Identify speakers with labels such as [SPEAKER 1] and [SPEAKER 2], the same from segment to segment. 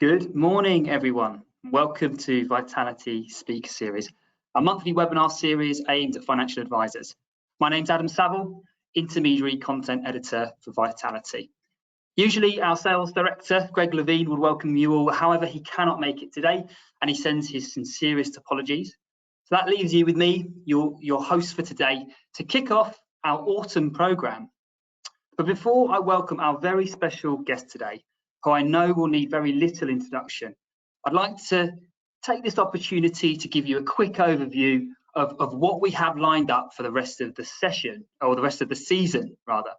[SPEAKER 1] Good morning, everyone. Welcome to Vitality Speaker Series, a monthly webinar series aimed at financial advisors. My name's Adam Saville, Intermediary Content Editor for Vitality. Usually our Sales Director, Greg Levine, would welcome you all. However, he cannot make it today, and he sends his sincerest apologies. So that leaves you with me, your host for today, to kick off our autumn programme. But before I welcome our very special guest today, who I know will need very little introduction, I'd like to take this opportunity to give you a quick overview of what we have lined up for the rest of the session, or the rest of the season, rather.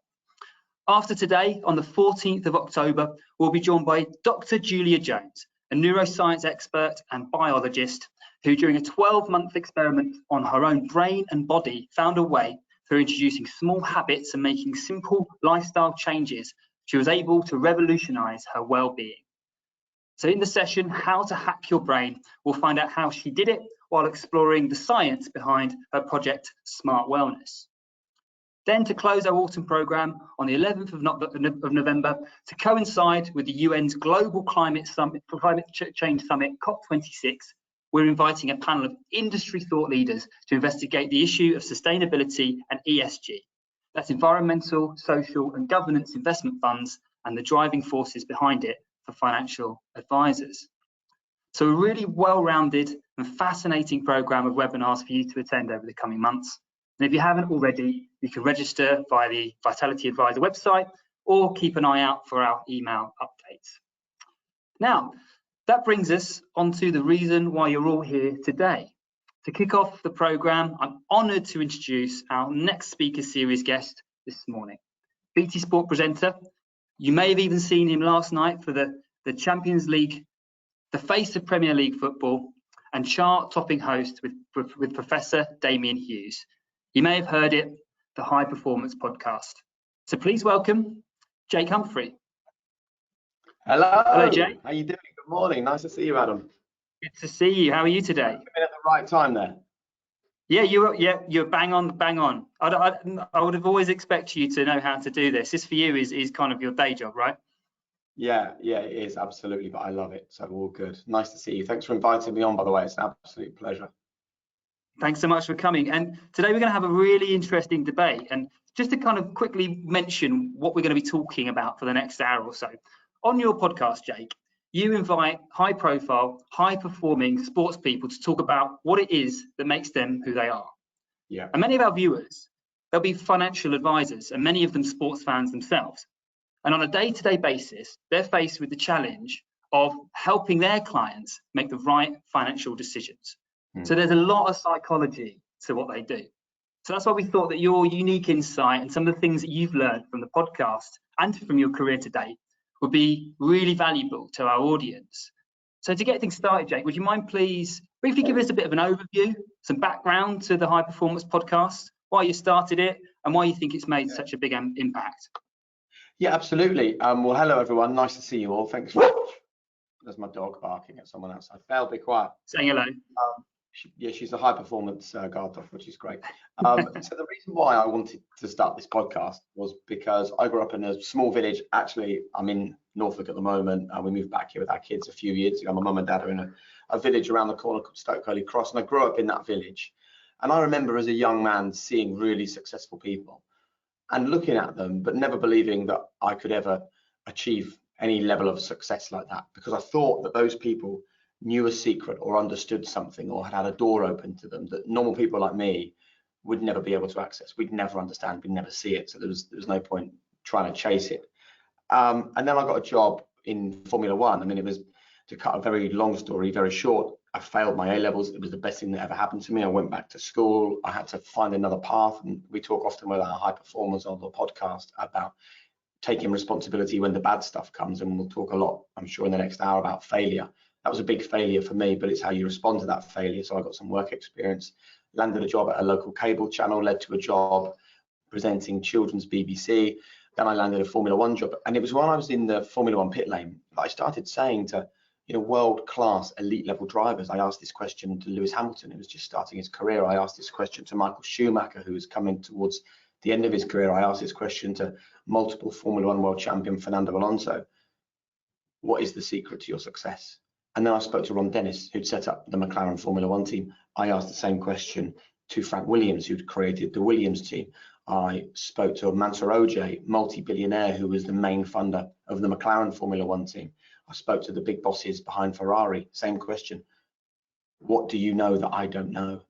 [SPEAKER 1] After today, on the 14th of October, we'll be joined by Dr. Julia Jones, a neuroscience expert and biologist who, during a 12-month experiment on her own brain and body, found a way through introducing small habits and making simple lifestyle changes, she was able to revolutionize her well-being. So in the session, How to Hack Your Brain, we'll find out how she did it while exploring the science behind her project, Smart Wellness. Then, to close our autumn programme on the 11th of November, to coincide with the UN's Global Climate Change Summit, COP26, we're inviting a panel of industry thought leaders to investigate the issue of sustainability and ESG. That's environmental, social and governance investment funds and the driving forces behind it for financial advisors. So a really well-rounded and fascinating programme of webinars for you to attend over the coming months. And if you haven't already, you can register via the Vitality Advisor website or keep an eye out for our email updates. Now, that brings us on to the reason why you're all here today. To kick off the programme, I'm honoured to introduce our next speaker series guest this morning. BT Sport presenter. You may have even seen him last night for the Champions League, the face of Premier League football, and chart-topping host with Professor Damien Hughes. You may have heard it, the High Performance Podcast. So please welcome Jake Humphrey.
[SPEAKER 2] Hello.
[SPEAKER 1] Hello, Jake.
[SPEAKER 2] How you doing? Good morning. Nice to see you, Adam.
[SPEAKER 1] Good to see you. How are you today?
[SPEAKER 2] You've been at the right time there.
[SPEAKER 1] Yeah, you're bang on. I would have always expected you to know how to do this. This for you is kind of your day job, right?
[SPEAKER 2] Yeah, it is absolutely, but I love it. So all good. Nice to see you. Thanks for inviting me on, by the way. It's an absolute pleasure.
[SPEAKER 1] Thanks so much for coming. And today we're going to have a really interesting debate. And just to kind of quickly mention what we're going to be talking about for the next hour or so. On your podcast, Jake, you invite high-profile, high-performing sports people to talk about what it is that makes them who they are.
[SPEAKER 2] Yeah.
[SPEAKER 1] And many of our viewers, they'll be financial advisors, and many of them sports fans themselves. And on a day-to-day basis, they're faced with the challenge of helping their clients make the right financial decisions. So there's a lot of psychology to what they do. So that's why we thought that your unique insight and some of the things that you've learned from the podcast and from your career to date would be really valuable to our audience. So to get things started, Jake, would you mind please briefly give us a bit of an overview, some background to the High Performance Podcast, why you started it and why you think it's made such a big impact?
[SPEAKER 2] Yeah, absolutely. Well, hello, everyone. Nice to see you all. Thanks very much. There's my dog barking at someone outside. Belle, be quiet.
[SPEAKER 1] Saying hello.
[SPEAKER 2] She's a high performance guard dog, which is great. So the reason why I wanted to start this podcast was because I grew up in a small village. Actually, I'm in Norfolk at the moment. We moved back here with our kids a few years ago. My mum and dad are in a village around the corner called Stoke Holy Cross, and I grew up in that village. And I remember as a young man seeing really successful people and looking at them, but never believing that I could ever achieve any level of success like that, because I thought that those people knew a secret or understood something or had a door open to them that normal people like me would never be able to access. We'd never understand, we'd never see it. So there was no point trying to chase it. And then I got a job in Formula One. I mean, it was, to cut a very long story very short, I failed my A-levels. It was the best thing that ever happened to me. I went back to school. I had to find another path. And we talk often with our high performers on the podcast about taking responsibility when the bad stuff comes. And we'll talk a lot, I'm sure, in the next hour about failure. That was a big failure for me, but it's how you respond to that failure. So I got some work experience, landed a job at a local cable channel, led to a job presenting children's BBC. Then I landed a Formula One job. And it was when I was in the Formula One pit lane that I started saying to, world-class elite level drivers. I asked this question to Lewis Hamilton, who was just starting his career. I asked this question to Michael Schumacher, who was coming towards the end of his career. I asked this question to multiple Formula One world champion Fernando Alonso. what is the secret to your success? And then I spoke to Ron Dennis, who'd set up the McLaren Formula One team. I asked the same question to Frank Williams, who'd created the Williams team. I spoke to Mansur Ojay, multi-billionaire, who was the main funder of the McLaren Formula One team. I spoke to the big bosses behind Ferrari, same question. What do you know that I don't know?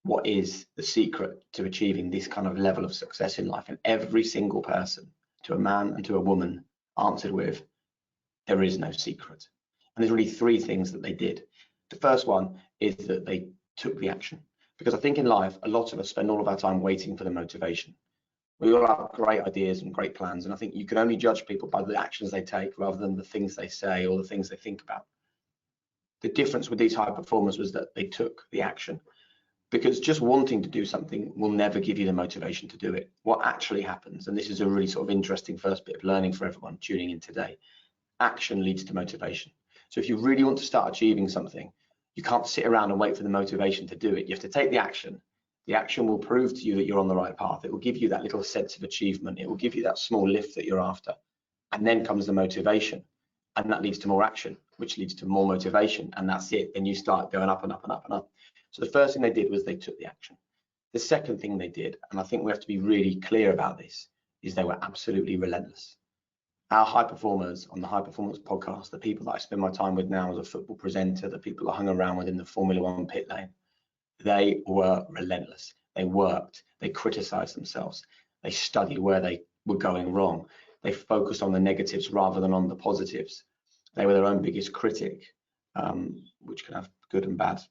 [SPEAKER 2] What is the secret to achieving this kind of level of success in life? And every single person, to a man and to a woman, answered with, there is no secret. And there's really three things that they did. The first one is that they took the action. Because I think in life, a lot of us spend all of our time waiting for the motivation. We all have great ideas and great plans. And I think you can only judge people by the actions they take rather than the things they say or the things they think about. The difference with these high performers was that they took the action. Because just wanting to do something will never give you the motivation to do it. What actually happens, and this is a really sort of interesting first bit of learning for everyone tuning in today, action leads to motivation. So if you really want to start achieving something, you can't sit around and wait for the motivation to do it. You have to take the action. The action will prove to you that you're on the right path. It will give you that little sense of achievement. It will give you that small lift that you're after. And then comes the motivation. And that leads to more action, which leads to more motivation. And that's it. Then you start going up and up and up and up. So the first thing they did was they took the action. The second thing they did, and I think we have to be really clear about this, is they were absolutely relentless. Our high performers on the High Performance podcast, the people that I spend my time with now as a football presenter, the people that hung around within the Formula One pit lane, they were relentless. They worked, they criticized themselves, they studied where they were going wrong. They focused on the negatives rather than on the positives. They were their own biggest critic, which can have good and bad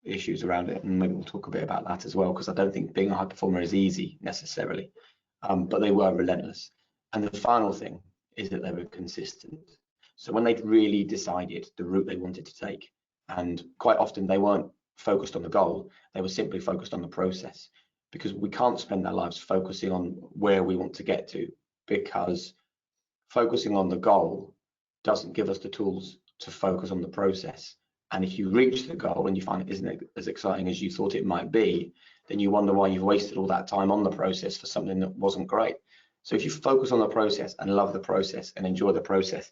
[SPEAKER 2] issues around it, and maybe we'll talk a bit about that as well, because I don't think being a high performer is easy necessarily, but they were relentless. And the final thing is that they were consistent. So when they'd really decided the route they wanted to take, and quite often they weren't focused on the goal, they were simply focused on the process, because we can't spend our lives focusing on where we want to get to, because focusing on the goal doesn't give us the tools to focus on the process. And if you reach the goal and you find it isn't as exciting as you thought it might be, then you wonder why you've wasted all that time on the process for something that wasn't great. So if you focus on the process and love the process and enjoy the process,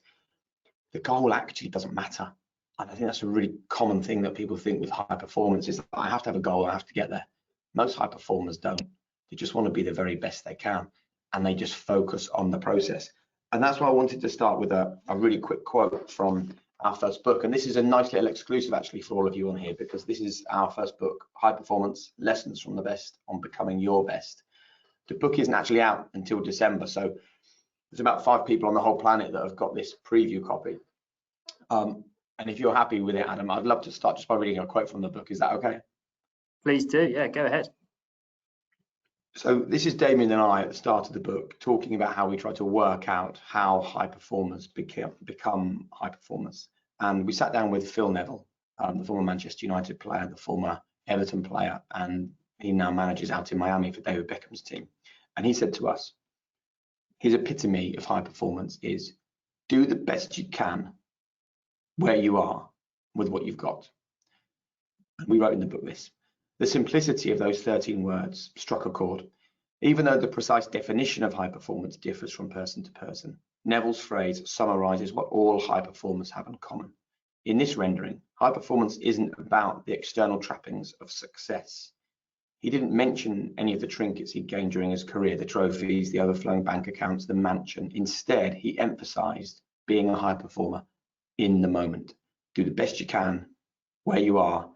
[SPEAKER 2] the goal actually doesn't matter. And I think that's a really common thing that people think with high performance is that I have to have a goal, I have to get there. Most high performers don't. They just want to be the very best they can, and they just focus on the process. And that's why I wanted to start with a really quick quote from our first book. And this is a nice little exclusive actually for all of you on here, because this is our first book, High Performance, Lessons from the Best on Becoming Your Best. The book isn't actually out until December, so there's about 5 people on the whole planet that have got this preview copy. And if you're happy with it, Adam, I'd love to start just by reading a quote from the book. Is that okay?
[SPEAKER 1] Please do. Yeah, go ahead.
[SPEAKER 2] So this is Damien and I at the start of the book talking about how we try to work out how high performers become high performers. And we sat down with Phil Neville, the former Manchester United player, the former Everton player, and he now manages out in Miami for David Beckham's team. And he said to us, his epitome of high performance is do the best you can where you are with what you've got. And we wrote in the book this. The simplicity of those 13 words struck a chord. Even though the precise definition of high performance differs from person to person, Neville's phrase summarizes what all high performers have in common. In this rendering, high performance isn't about the external trappings of success. He didn't mention any of the trinkets he'd gained during his career, the trophies, the overflowing bank accounts, the mansion. Instead, he emphasized being a high performer in the moment. Do the best you can where you are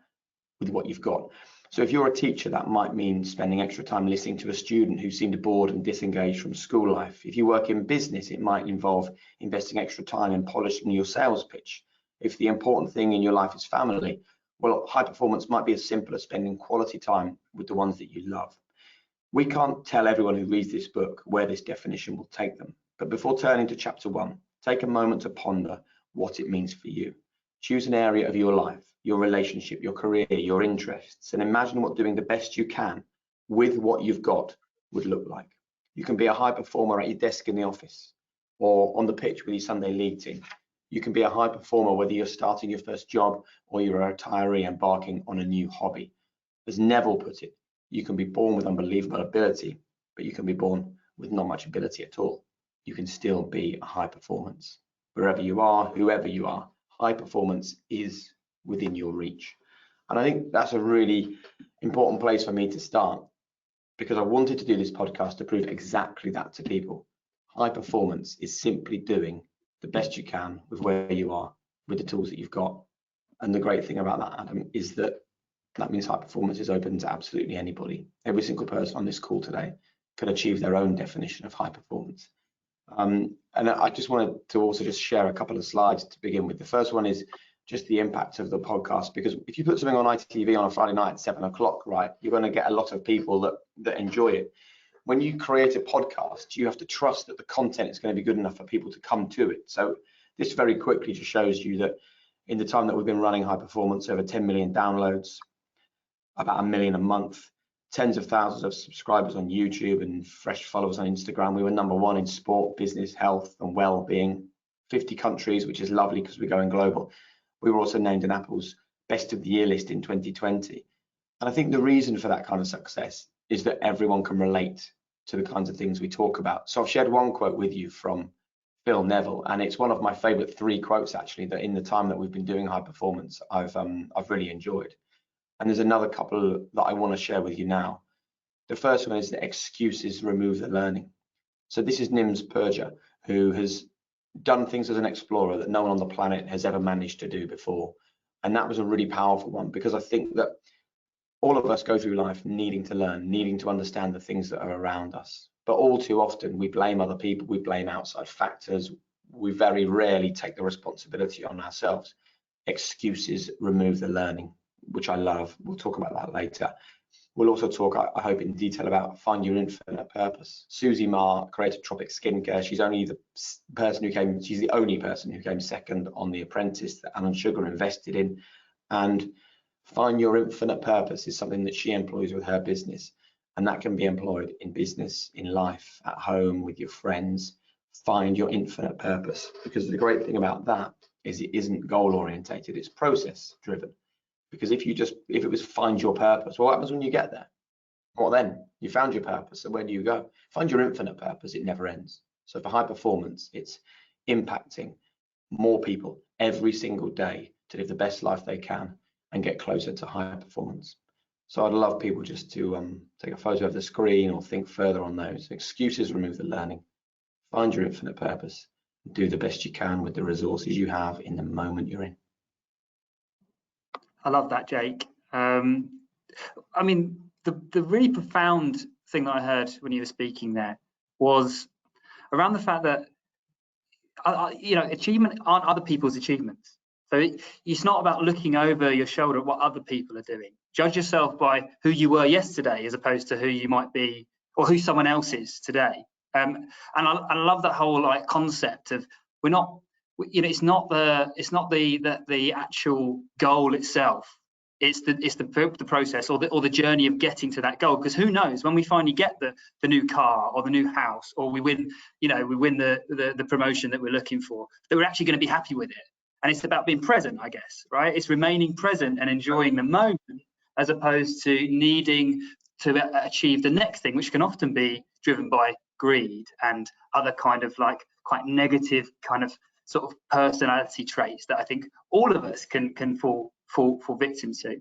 [SPEAKER 2] with what you've got. So if you're a teacher, that might mean spending extra time listening to a student who seemed bored and disengaged from school life. If you work in business, it might involve investing extra time in polishing your sales pitch. If the important thing in your life is family, well, high performance might be as simple as spending quality time with the ones that you love. We can't tell everyone who reads this book where this definition will take them. But before turning to chapter 1, take a moment to ponder what it means for you. Choose an area of your life, your relationship, your career, your interests, and imagine what doing the best you can with what you've got would look like. You can be a high performer at your desk in the office or on the pitch with your Sunday league team. You can be a high performer whether you're starting your first job or you're a retiree embarking on a new hobby. As Neville put it, you can be born with unbelievable ability, but you can be born with not much ability at all. You can still be a high performance. wherever you are, whoever you are. High performance is within your reach. And I think that's a really important place for me to start, because I wanted to do this podcast to prove exactly that to people. High performance is simply doing the best you can with where you are, with the tools that you've got. And the great thing about that, Adam, is that means high performance is open to absolutely anybody. Every single person on this call today can achieve their own definition of high performance. And I just wanted to also just share a couple of slides to begin with. The first one is just the impact of the podcast, because if you put something on ITV on a Friday night at 7 o'clock, right, you're going to get a lot of people that enjoy it. When you create a podcast, you have to trust that the content is going to be good enough for people to come to it. So this very quickly just shows you that in the time that we've been running high performance, over 10 million downloads, about 1 million a month, tens of thousands of subscribers on YouTube and fresh followers on Instagram. We were #1 in sport, business, health and well-being, 50 countries, which is lovely because we're going global. We were also named in Apple's best of the year list in 2020. And I think the reason for that kind of success is that everyone can relate to the kinds of things we talk about. So I've shared one quote with you from Phil Neville, and it's one of my favorite 3 quotes actually that in the time that we've been doing high performance, I've really enjoyed. And there's another couple that I want to share with you now. The first one is that excuses remove the learning. So this is Nims Purja, who has done things as an explorer that no one on the planet has ever managed to do before. And that was a really powerful one, because I think that all of us go through life needing to learn, needing to understand the things that are around us. But all too often we blame other people, we blame outside factors. We very rarely take the responsibility on ourselves. Excuses remove the learning, which I love. We'll talk about that later. We'll also talk, I hope, in detail about find your infinite purpose. Susie Ma created Tropic Skincare. She's the only person who came second on The Apprentice that Alan Sugar invested in. And find your infinite purpose is something that she employs with her business. And that can be employed in business, in life, at home, with your friends. Find your infinite purpose. Because the great thing about that is it isn't goal orientated, it's process driven. Because if it was find your purpose, well, what happens when you get there? What then? You found your purpose, so where do you go? Find your infinite purpose, it never ends. So for high performance, it's impacting more people every single day to live the best life they can and get closer to higher performance. So I'd love people just to take a photo of the screen or think further on those. Excuses remove the learning. Find your infinite purpose. Do the best you can with the resources you have in the moment you're in.
[SPEAKER 1] I love that, Jake. I mean, the really profound thing that I heard when you were speaking there was around the fact that achievement aren't other people's achievements. So it's not about looking over your shoulder at what other people are doing. Judge yourself by who you were yesterday as opposed to who you might be or who someone else is today. And I love that whole concept of we're not. It's not the actual goal itself. It's the process or the journey of getting to that goal. Because who knows, when we finally get the new car or the new house, or we win the promotion that we're looking for, that we're actually going to be happy with it. And it's about being present, I guess, right? It's remaining present and enjoying the moment, as opposed to needing to achieve the next thing, which can often be driven by greed and other kind of quite negative kind of sort of personality traits that I think all of us can fall victim to.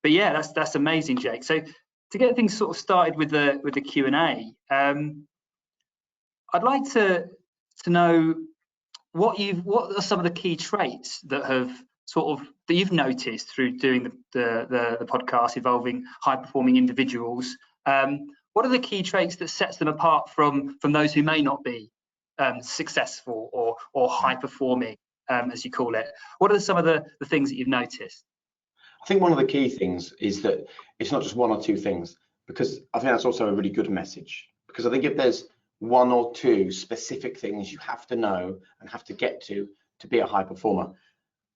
[SPEAKER 1] But yeah, that's amazing, Jake. So to get things sort of started with the Q&A, I'd like to know what are some of the key traits that you've noticed through doing the podcast involving high performing individuals. What are the key traits that sets them apart from those who may not be successful or high performing, as you call it? What are some of the things that you've noticed?
[SPEAKER 2] I think one of the key things is that it's not just one or two things, because I think that's also a really good message. Because I think if there's one or two specific things you have to know and have to get to be a high performer,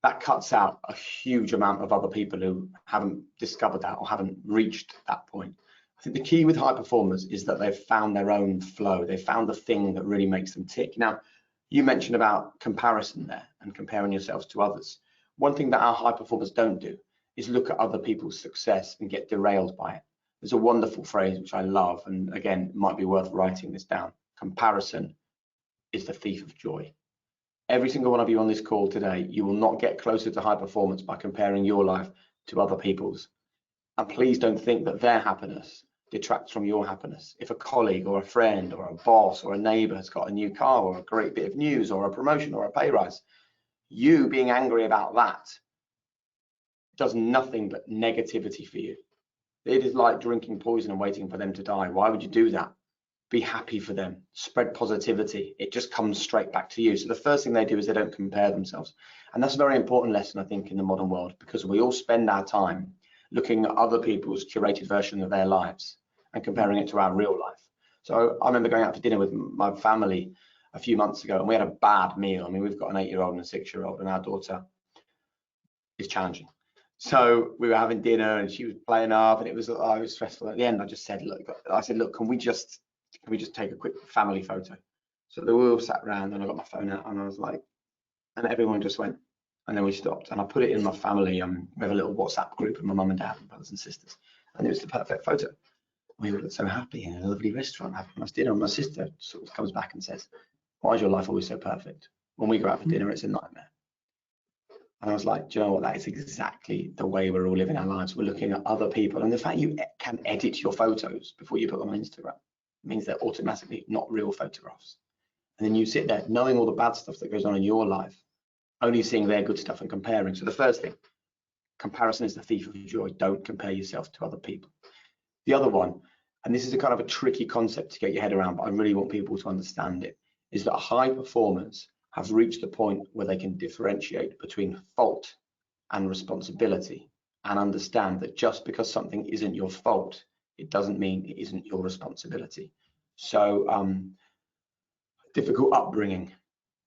[SPEAKER 2] that cuts out a huge amount of other people who haven't discovered that or haven't reached that point. I think the key with high performers is that they've found their own flow. They've found the thing that really makes them tick. Now, you mentioned about comparison there and comparing yourselves to others. One thing that our high performers don't do is look at other people's success and get derailed by it. There's a wonderful phrase which I love, and again, it might be worth writing this down. Comparison is the thief of joy. Every single one of you on this call today, you will not get closer to high performance by comparing your life to other people's. And please don't think that their happiness detracts from your happiness. If a colleague or a friend or a boss or a neighbor has got a new car or a great bit of news or a promotion or a pay rise, you being angry about that does nothing but negativity for you. It is like drinking poison and waiting for them to die. Why would you do that? Be happy for them, spread positivity. It just comes straight back to you. So the first thing they do is they don't compare themselves. And that's a very important lesson, I think, in the modern world, because we all spend our time looking at other people's curated version of their lives and comparing it to our real life. So I remember going out for dinner with my family a few months ago, and we had a bad meal. I mean, we've got an 8-year-old and a 6-year-old, and our daughter is challenging. So we were having dinner and she was playing up, and it was stressful. At the end, I just said, look, can we just take a quick family photo? So they all sat around, and I got my phone out, and I was like, and everyone just went, and then we stopped, and I put it in my family. We have a little WhatsApp group of my mum and dad and brothers and sisters, and it was the perfect photo. We were so happy in a lovely restaurant having a nice dinner, and my sister sort of comes back and says, why is your life always so perfect? When we go out for dinner, it's a nightmare. And I was like, do you know what? That is exactly the way we're all living our lives. We're looking at other people, and the fact you can edit your photos before you put them on Instagram means they're automatically not real photographs. And then you sit there knowing all the bad stuff that goes on in your life, only seeing their good stuff and comparing. So the first thing, comparison is the thief of joy. Don't compare yourself to other people. The other one, and this is a kind of a tricky concept to get your head around, but I really want people to understand it, is that high performers have reached the point where they can differentiate between fault and responsibility, and understand that just because something isn't your fault, it doesn't mean it isn't your responsibility. So difficult upbringing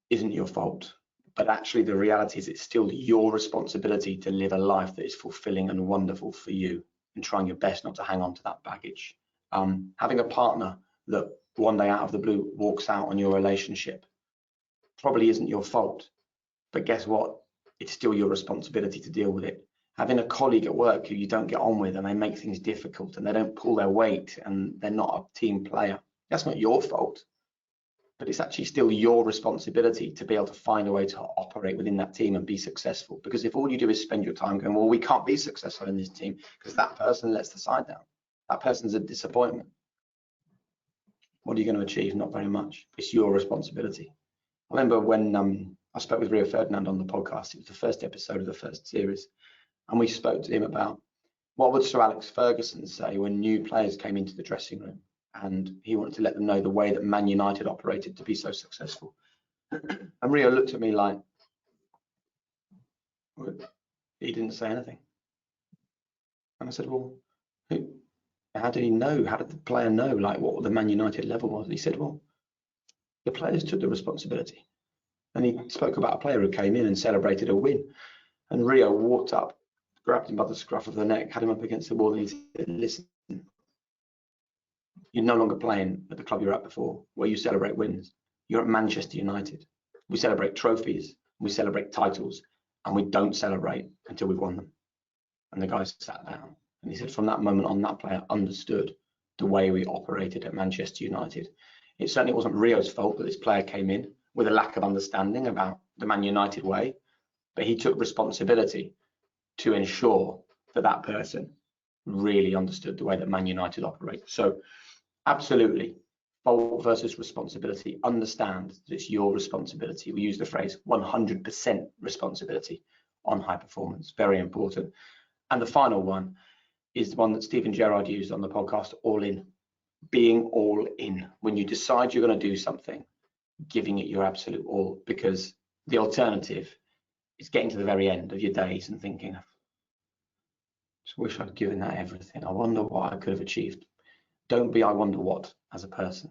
[SPEAKER 2] isn't your fault, but actually the reality is it's still your responsibility to live a life that is fulfilling and wonderful for you, and trying your best not to hang on to that baggage. Having a partner that one day out of the blue walks out on your relationship probably isn't your fault, but guess what? It's still your responsibility to deal with it. Having a colleague at work who you don't get on with, and they make things difficult, and they don't pull their weight, and they're not a team player, that's not your fault, but it's actually still your responsibility to be able to find a way to operate within that team and be successful. Because if all you do is spend your time going, well, we can't be successful in this team because that person lets the side down, that person's a disappointment, what are you going to achieve? Not very much. It's your responsibility. I remember when I spoke with Rio Ferdinand on the podcast. It was the first episode of the first series, and we spoke to him about what would Sir Alex Ferguson say when new players came into the dressing room, and he wanted to let them know the way that Man United operated to be so successful. And Rio looked at me like, he didn't say anything. And I said, well, how did he know? How did the player know, like, what the Man United level was? And he said, well, the players took the responsibility. And he spoke about a player who came in and celebrated a win. And Rio walked up, grabbed him by the scruff of the neck, had him up against the wall, and he said, listen, you're no longer playing at the club you were at before, where you celebrate wins. You're at Manchester United. We celebrate trophies, we celebrate titles, and we don't celebrate until we've won them. And the guys sat down. And he said, from that moment on, that player understood the way we operated at Manchester United. It certainly wasn't Rio's fault that this player came in with a lack of understanding about the Man United way, but he took responsibility to ensure that that person really understood the way that Man United operate. So absolutely, fault versus responsibility. Understand that it's your responsibility. We use the phrase 100% responsibility on high performance. Very important. And the final one is the one that Stephen Gerrard used on the podcast, all in. Being all in. When you decide you're going to do something, giving it your absolute all, because the alternative is getting to the very end of your days and thinking, just wish I'd given that everything. I wonder what I could have achieved. Don't be I wonder what as a person.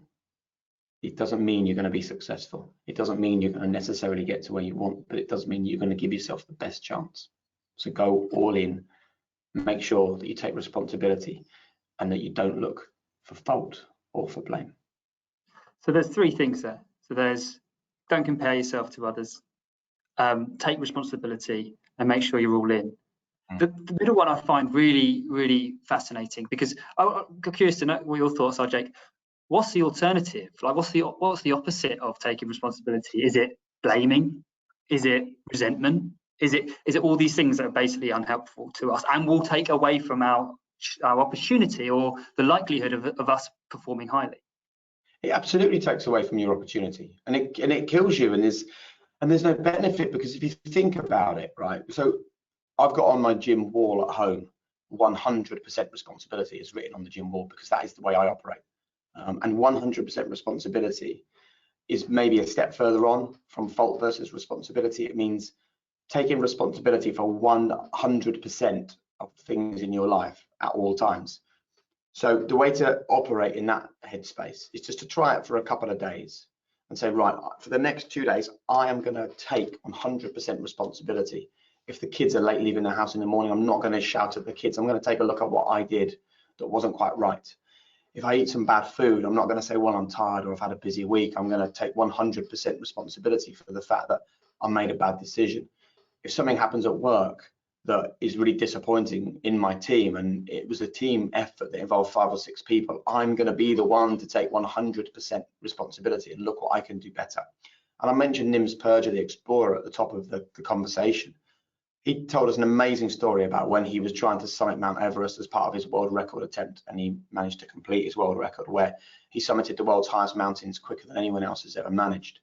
[SPEAKER 2] It doesn't mean you're going to be successful. It doesn't mean you're going to necessarily get to where you want, but it does mean you're going to give yourself the best chance. So go all in. Make sure that you take responsibility and that you don't look for fault or for blame.
[SPEAKER 1] So there's three things there. So there's don't compare yourself to others, take responsibility, and make sure you're all in. The middle one I find really, really fascinating, because I'm curious to know what your thoughts are, Jake. What's the alternative? Like, what's the opposite of taking responsibility? Is it blaming? Is it resentment? Is it all these things that are basically unhelpful to us and will take away from our opportunity or the likelihood of us performing highly?
[SPEAKER 2] It absolutely takes away from your opportunity, and it kills you, and there's no benefit, because if you think about it, right? So I've got on my gym wall at home, 100% responsibility is written on the gym wall, because that is the way I operate. And 100% responsibility is maybe a step further on from fault versus responsibility. It means taking responsibility for 100% of things in your life at all times. So the way to operate in that headspace is just to try it for a couple of days and say, right, for the next 2 days, I am going to take 100% responsibility. If the kids are late leaving the house in the morning, I'm not going to shout at the kids. I'm going to take a look at what I did that wasn't quite right. If I eat some bad food, I'm not going to say, well, I'm tired or I've had a busy week. I'm going to take 100% responsibility for the fact that I made a bad decision. If something happens at work that is really disappointing in my team, and it was a team effort that involved 5 or 6 people, I'm going to be the one to take 100% responsibility and look what I can do better. And I mentioned Nims Purja, the explorer, at the top of the conversation. He told us an amazing story about when he was trying to summit Mount Everest as part of his world record attempt, and he managed to complete his world record, where he summited the world's highest mountains quicker than anyone else has ever managed.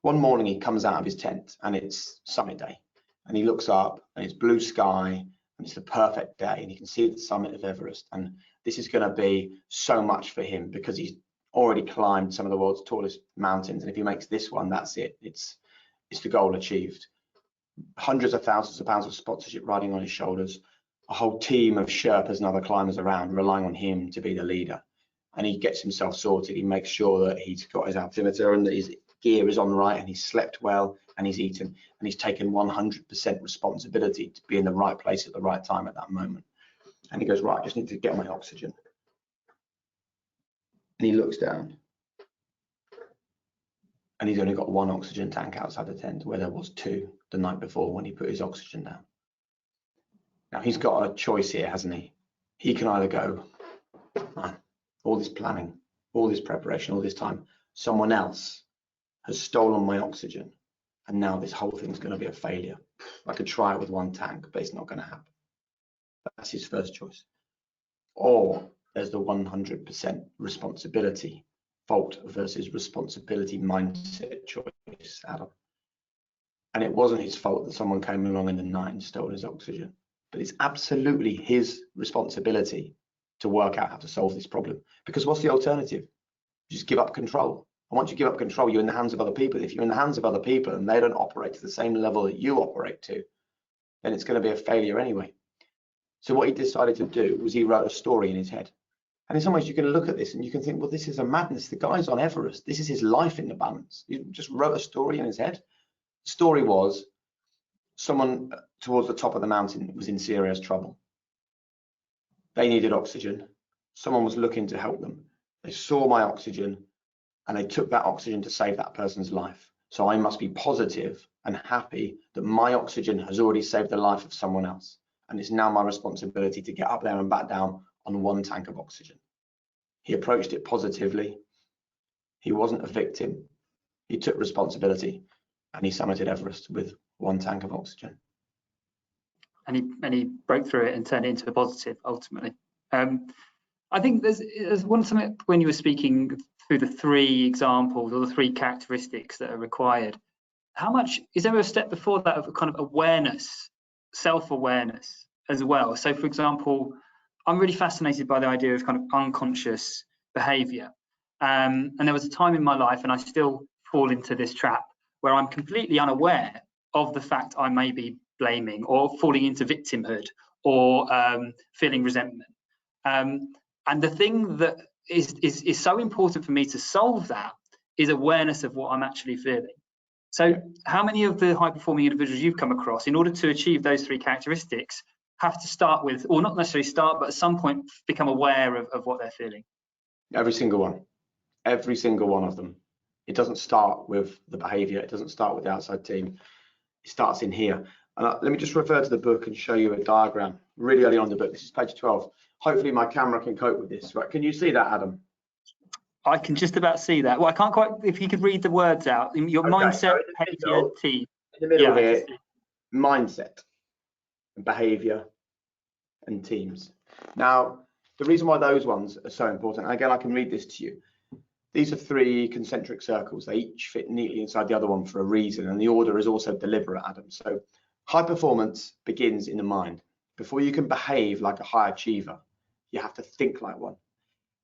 [SPEAKER 2] One morning he comes out of his tent and it's summit day, and he looks up and it's blue sky and it's the perfect day, and he can see the summit of Everest, and this is going to be so much for him because he's already climbed some of the world's tallest mountains, and if he makes this one, that's it. It's the goal achieved. Hundreds of thousands of pounds of sponsorship riding on his shoulders, a whole team of Sherpas and other climbers around relying on him to be the leader. And he gets himself sorted. He makes sure that he's got his altimeter and that his gear is on right, and he's slept well, and he's eaten, and he's taken 100% responsibility to be in the right place at the right time at that moment. And he goes, right, I just need to get my oxygen. And he looks down, and he's only got 1 oxygen tank outside the tent, where there was 2 the night before when he put his oxygen down. Now he's got a choice here, hasn't he? He can either go, man, all this planning, all this preparation, all this time, someone else has stolen my oxygen, and now this whole thing's going to be a failure. I could try it with 1 tank, but it's not going to happen. That's his first choice. Or there's the 100% responsibility, fault versus responsibility mindset choice, Adam. And it wasn't his fault that someone came along in the night and stole his oxygen, but it's absolutely his responsibility to work out how to solve this problem. Because what's the alternative? You just give up control. And once you give up control, you're in the hands of other people. If you're in the hands of other people and they don't operate to the same level that you operate to, then it's going to be a failure anyway. So what he decided to do was he wrote a story in his head. And in some ways you can look at this and you can think, well, this is a madness. The guy's on Everest. This is his life in the balance. He just wrote a story in his head. The story was someone towards the top of the mountain was in serious trouble. They needed oxygen. Someone was looking to help them. They saw my oxygen and they took that oxygen to save that person's life. So I must be positive and happy that my oxygen has already saved the life of someone else. And it's now my responsibility to get up there and back down on 1 tank of oxygen. He approached it positively. He wasn't a victim. He took responsibility, and he summited Everest with 1 tank of oxygen.
[SPEAKER 1] And he broke through it and turned it into a positive ultimately. I think there's something when you were speaking through the 3 examples or the 3 characteristics that are required. How much is there a step before that of kind of awareness, self-awareness as well? So, for example, I'm really fascinated by the idea of kind of unconscious behaviour. And there was a time in my life, and I still fall into this trap, where I'm completely unaware of the fact I may be blaming or falling into victimhood or feeling resentment. And the thing that is so important for me to solve that is awareness of what I'm actually feeling. So how many of the high-performing individuals you've come across, in order to achieve those 3 characteristics, have to start with, or not necessarily start, but at some point become aware of what they're feeling?
[SPEAKER 2] Every single one. Every single one of them. It doesn't start with the behavior. It doesn't start with the outside team. It starts in here. And let me just refer to the book and show you a diagram really early on in the book. This is page 12. Hopefully my camera can cope with this. Right? Can you see that, Adam?
[SPEAKER 1] I can just about see that. Well, I can't quite. If you could read the words out, your mindset, behavior, team.
[SPEAKER 2] In the middle
[SPEAKER 1] Yeah,
[SPEAKER 2] here, mindset, behavior, and teams. Now, the reason why those ones are so important, and again, I can read this to you. These are 3 concentric circles. They each fit neatly inside the other one for a reason, and the order is also deliberate, Adam. So high performance begins in the mind. Before you can behave like a high achiever, you have to think like one.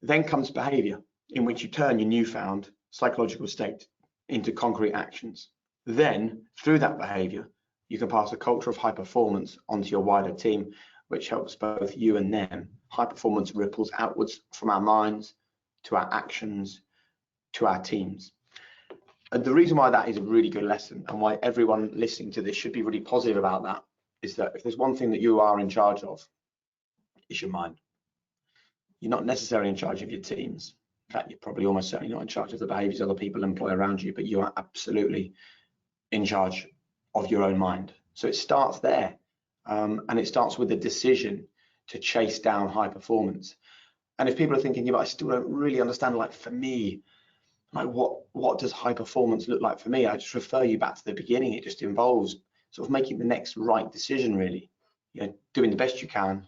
[SPEAKER 2] Then comes behavior, in which you turn your newfound psychological state into concrete actions. Then, through that behavior, you can pass a culture of high performance onto your wider team, which helps both you and them. High performance ripples outwards from our minds to our actions to our teams. And the reason why that is a really good lesson, and why everyone listening to this should be really positive about that, is that if there's one thing that you are in charge of, it's your mind. You're not necessarily in charge of your teams. In fact, you're probably almost certainly not in charge of the behaviors other people employ around you, but you are absolutely in charge of your own mind. So it starts there, and it starts with a decision to chase down high performance. And if people are thinking, yeah, but I still don't really understand, like for me, like what does high performance look like for me? I just refer you back to the beginning. It just involves sort of making the next right decision, really. You know, doing the best you can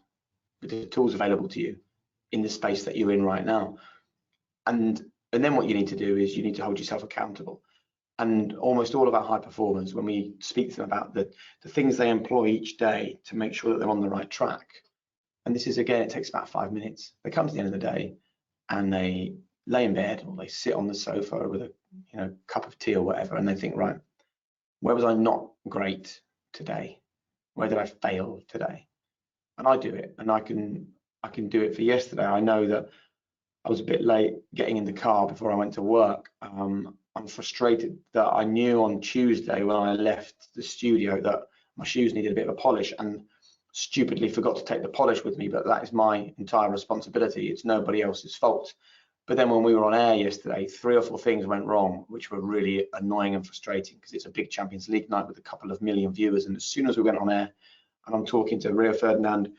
[SPEAKER 2] with the tools available to you in the space that you're in right now. And then what you need to do is you need to hold yourself accountable. And almost all of our high performers, when we speak to them about the things they employ each day to make sure that they're on the right track, and this is, again, it takes about 5 minutes. They come to the end of the day and they lay in bed or they sit on the sofa with a cup of tea or whatever, and they think, right, where was I not great today? Where did I fail today? And I do it, and I can do it for yesterday. I know that I was a bit late getting in the car before I went to work. I'm frustrated that I knew on Tuesday when I left the studio that my shoes needed a bit of a polish, and stupidly forgot to take the polish with me, but that is my entire responsibility. It's nobody else's fault. But then when we were on air yesterday, 3 or 4 things went wrong, which were really annoying and frustrating, because it's a big Champions League night with a couple of million viewers. And as soon as we went on air, and I'm talking to Rio Ferdinand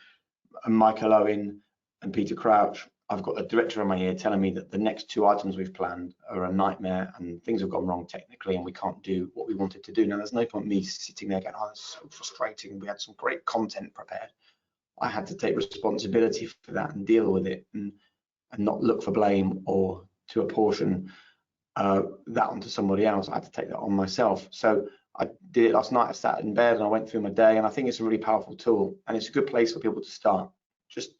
[SPEAKER 2] and Michael Owen and Peter Crouch, I've got the director in my ear telling me that the next 2 items we've planned are a nightmare and things have gone wrong technically and we can't do what we wanted to do. Now, there's no point me sitting there going, oh, that's so frustrating. We had some great content prepared. I had to take responsibility for that and deal with it, and not look for blame or to apportion that onto somebody else. I had to take that on myself. So I did it last night. I sat in bed and I went through my day, and I think it's a really powerful tool, and it's a good place for people to start. Just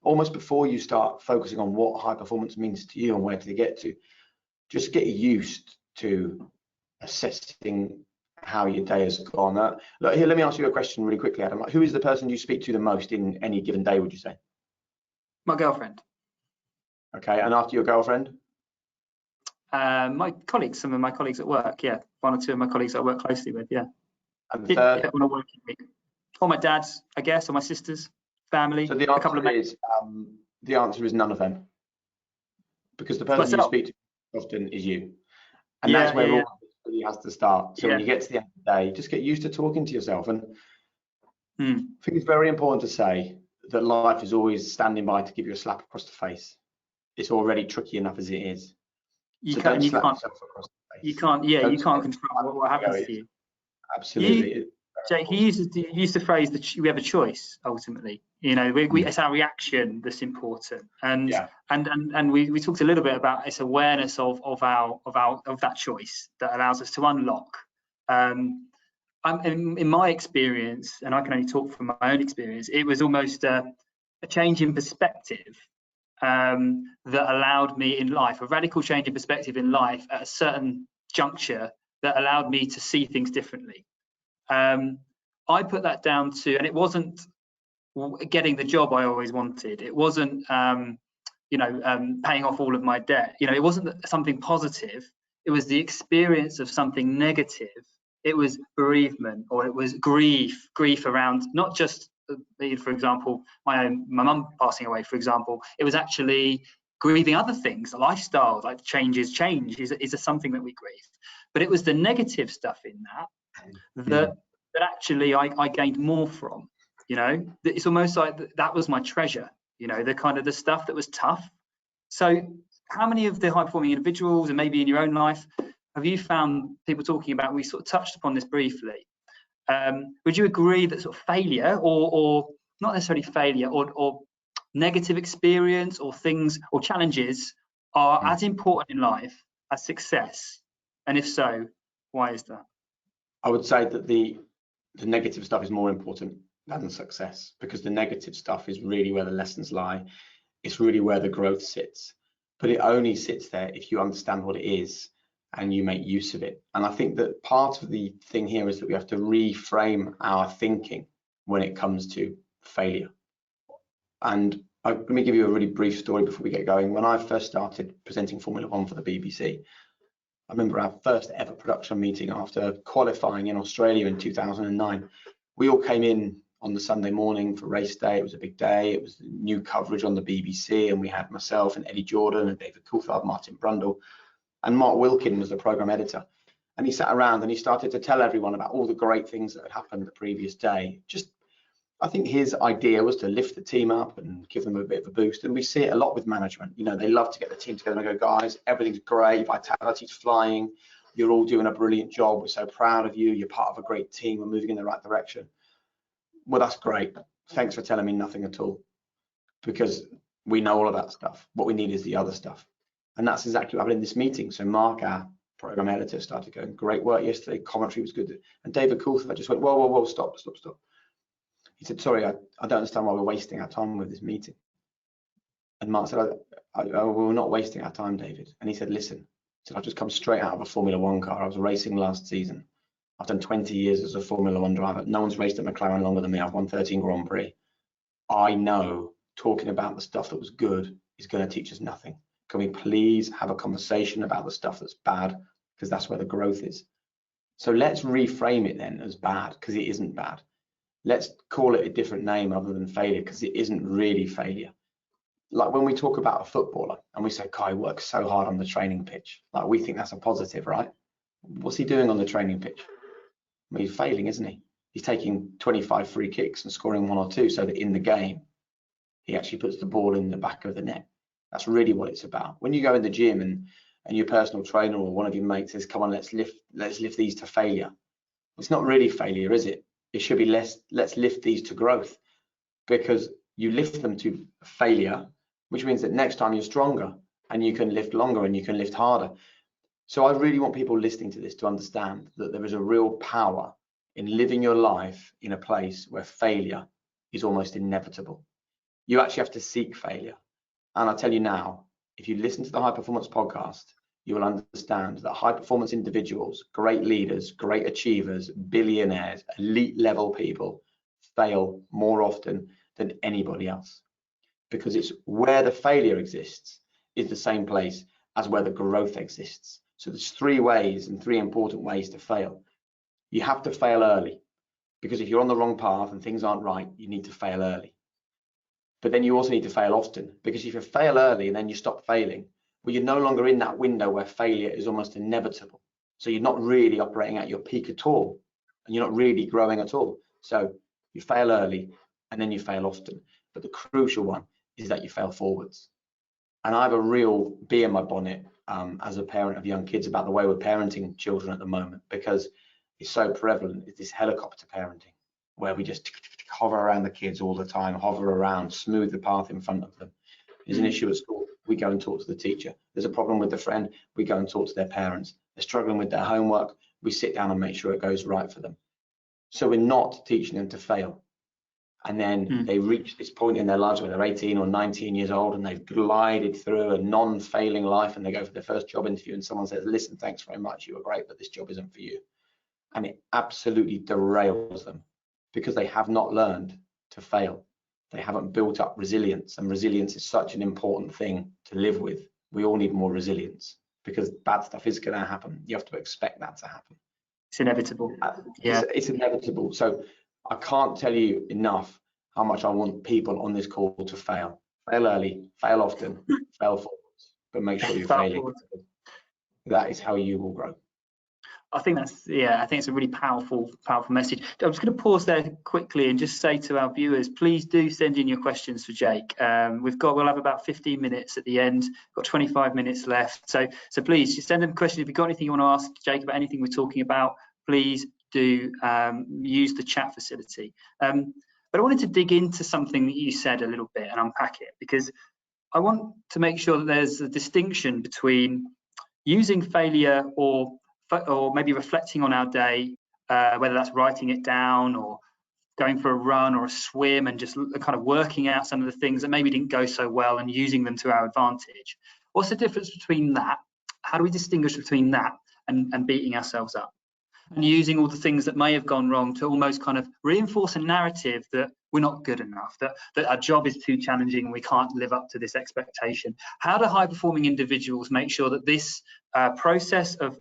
[SPEAKER 2] almost before you start focusing on what high performance means to you and where to get to, just get used to assessing how your day has gone. Look, here, let me ask you a question really quickly, Adam. Who is the person you speak to the most in any given day, would you say?
[SPEAKER 1] My girlfriend.
[SPEAKER 2] Okay, and after your girlfriend?
[SPEAKER 1] My colleagues, some of my colleagues at work, yeah. 1 or 2 of my colleagues I work closely with, yeah.
[SPEAKER 2] And the third?
[SPEAKER 1] Yeah, on a working week. Or my dad's, I guess, or my sister's, family.
[SPEAKER 2] So the answer is none of them, because the person you speak to often is you, and that's where all really has to start. So when you get to the end of the day, just get used to talking to yourself. And I think it's very important to say that life is always standing by to give you a slap across the face. It's already tricky enough as it is. You can't control what happens to you. Absolutely.
[SPEAKER 1] Jay, he used the phrase that we have a choice ultimately. You know, it's our reaction that's important, and we talked a little bit about its awareness of that choice that allows us to unlock. In my experience, and I can only talk from my own experience, it was almost a change in perspective that allowed me in life, a radical change in perspective in life at a certain juncture that allowed me to see things differently. I put that down to, and it wasn't getting the job I always wanted. It wasn't, paying off all of my debt. You know, it wasn't something positive. It was the experience of something negative. It was bereavement, or it was grief around not just, for example, my mum passing away, for example. It was actually grieving other things, lifestyle, like change is something that we grieve. But it was the negative stuff in that actually I gained more from. You know, it's almost like that was my treasure. You know, the kind of the stuff that was tough. So how many of the high performing individuals, and maybe in your own life, have you found people talking about, we sort of touched upon this briefly, would you agree that sort of failure or not necessarily failure or negative experience or things or challenges are as important in life as success? And if so, why is that?
[SPEAKER 2] I would say that the negative stuff is more important than success, because the negative stuff is really where the lessons lie. It's really where the growth sits, but it only sits there if you understand what it is and you make use of it. And I think that part of the thing here is that we have to reframe our thinking when it comes to failure. And let me give you a really brief story before we get going. When I first started presenting Formula One for the BBC, I remember our first ever production meeting after qualifying in Australia in 2009. We all came in on the Sunday morning for race day. It was a big day. It was new coverage on the BBC, and we had myself and Eddie Jordan and David Coulthard, Martin Brundle, and Mark Wilkin was the program editor. And he sat around and he started to tell everyone about all the great things that had happened the previous day. I think his idea was to lift the team up and give them a bit of a boost. And we see it a lot with management. You know, they love to get the team together and go, guys, everything's great, vitality's flying, you're all doing a brilliant job, we're so proud of you, you're part of a great team, we're moving in the right direction. Well, that's great. Thanks for telling me nothing at all, because we know all of that stuff. What we need is the other stuff. And that's exactly what happened in this meeting. So Mark, our program editor, started going, great work yesterday, commentary was good. And David Coulthard just went, whoa, stop. He said, sorry, I don't understand why we're wasting our time with this meeting. And Mark said, we're not wasting our time, David. And he said, listen, I've just come straight out of a Formula One car. I was racing last season. I've done 20 years as a Formula One driver. No one's raced at McLaren longer than me. I've won 13 Grand Prix. I know talking about the stuff that was good is going to teach us nothing. Can we please have a conversation about the stuff that's bad? Because that's where the growth is. So let's reframe it then as bad, because it isn't bad. Let's call it a different name other than failure, because it isn't really failure. Like when we talk about a footballer and we say, Kai works so hard on the training pitch, like we think that's a positive, right? What's he doing on the training pitch? Well, he's failing, isn't he? He's taking 25 free kicks and scoring 1 or 2 so that in the game, he actually puts the ball in the back of the net. That's really what it's about. When you go in the gym and your personal trainer or one of your mates says, come on, let's lift these to failure. It's not really failure, is it? It should be let's lift these to growth, because you lift them to failure, which means that next time you're stronger and you can lift longer and you can lift harder. So I really want people listening to this to understand that there is a real power in living your life in a place where failure is almost inevitable. You actually have to seek failure. And I'll tell you now, if you listen to the High Performance podcast, you will understand that high performance individuals, great leaders, great achievers, billionaires, elite level people fail more often than anybody else, because it's where the failure exists is the same place as where the growth exists. So there's 3 ways and 3 important ways to fail. You have to fail early, because if you're on the wrong path and things aren't right, you need to fail early. But then you also need to fail often, because if you fail early and then you stop failing, well, you're no longer in that window where failure is almost inevitable. So you're not really operating at your peak at all, and you're not really growing at all. So you fail early and then you fail often. But the crucial one is that you fail forwards. And I have a real bee in my bonnet as a parent of young kids about the way we're parenting children at the moment, because it's so prevalent. It's this helicopter parenting where we just hover around the kids all the time, hover around, smooth the path in front of them. There's an issue at school, we go and talk to the teacher. There's a problem with the friend, we go and talk to their parents. They're struggling with their homework, we sit down and make sure it goes right for them. So we're not teaching them to fail. And then they reach this point in their lives where they're 18 or 19 years old and they've glided through a non-failing life, and they go for their first job interview and someone says, listen, thanks very much, you were great, but this job isn't for you. And it absolutely derails them, because they have not learned to fail. They haven't built up resilience, and resilience is such an important thing to live with. We all need more resilience, because bad stuff is going to happen. You have to expect that to happen.
[SPEAKER 1] It's inevitable.
[SPEAKER 2] It's inevitable. So I can't tell you enough how much I want people on this call to fail. Fail early, fail often, fail forwards, but make sure you're failing. That is how you will grow.
[SPEAKER 1] I think it's a really powerful message. I'm just going to pause there quickly and just say to our viewers, please do send in your questions for Jake. We'll have about 15 minutes at the end. Got 25 minutes left, so please just send them questions. If you've got anything you want to ask Jake about anything we're talking about, please do use the chat facility. But I wanted to dig into something that you said a little bit and unpack it, because I want to make sure that there's a distinction between using failure or maybe reflecting on our day, whether that's writing it down or going for a run or a swim and just kind of working out some of the things that maybe didn't go so well and using them to our advantage. What's the difference between that? How do we distinguish between that and beating ourselves up? And using all the things that may have gone wrong to almost kind of reinforce a narrative that we're not good enough, that our job is too challenging and we can't live up to this expectation. How do high-performing individuals make sure that this process of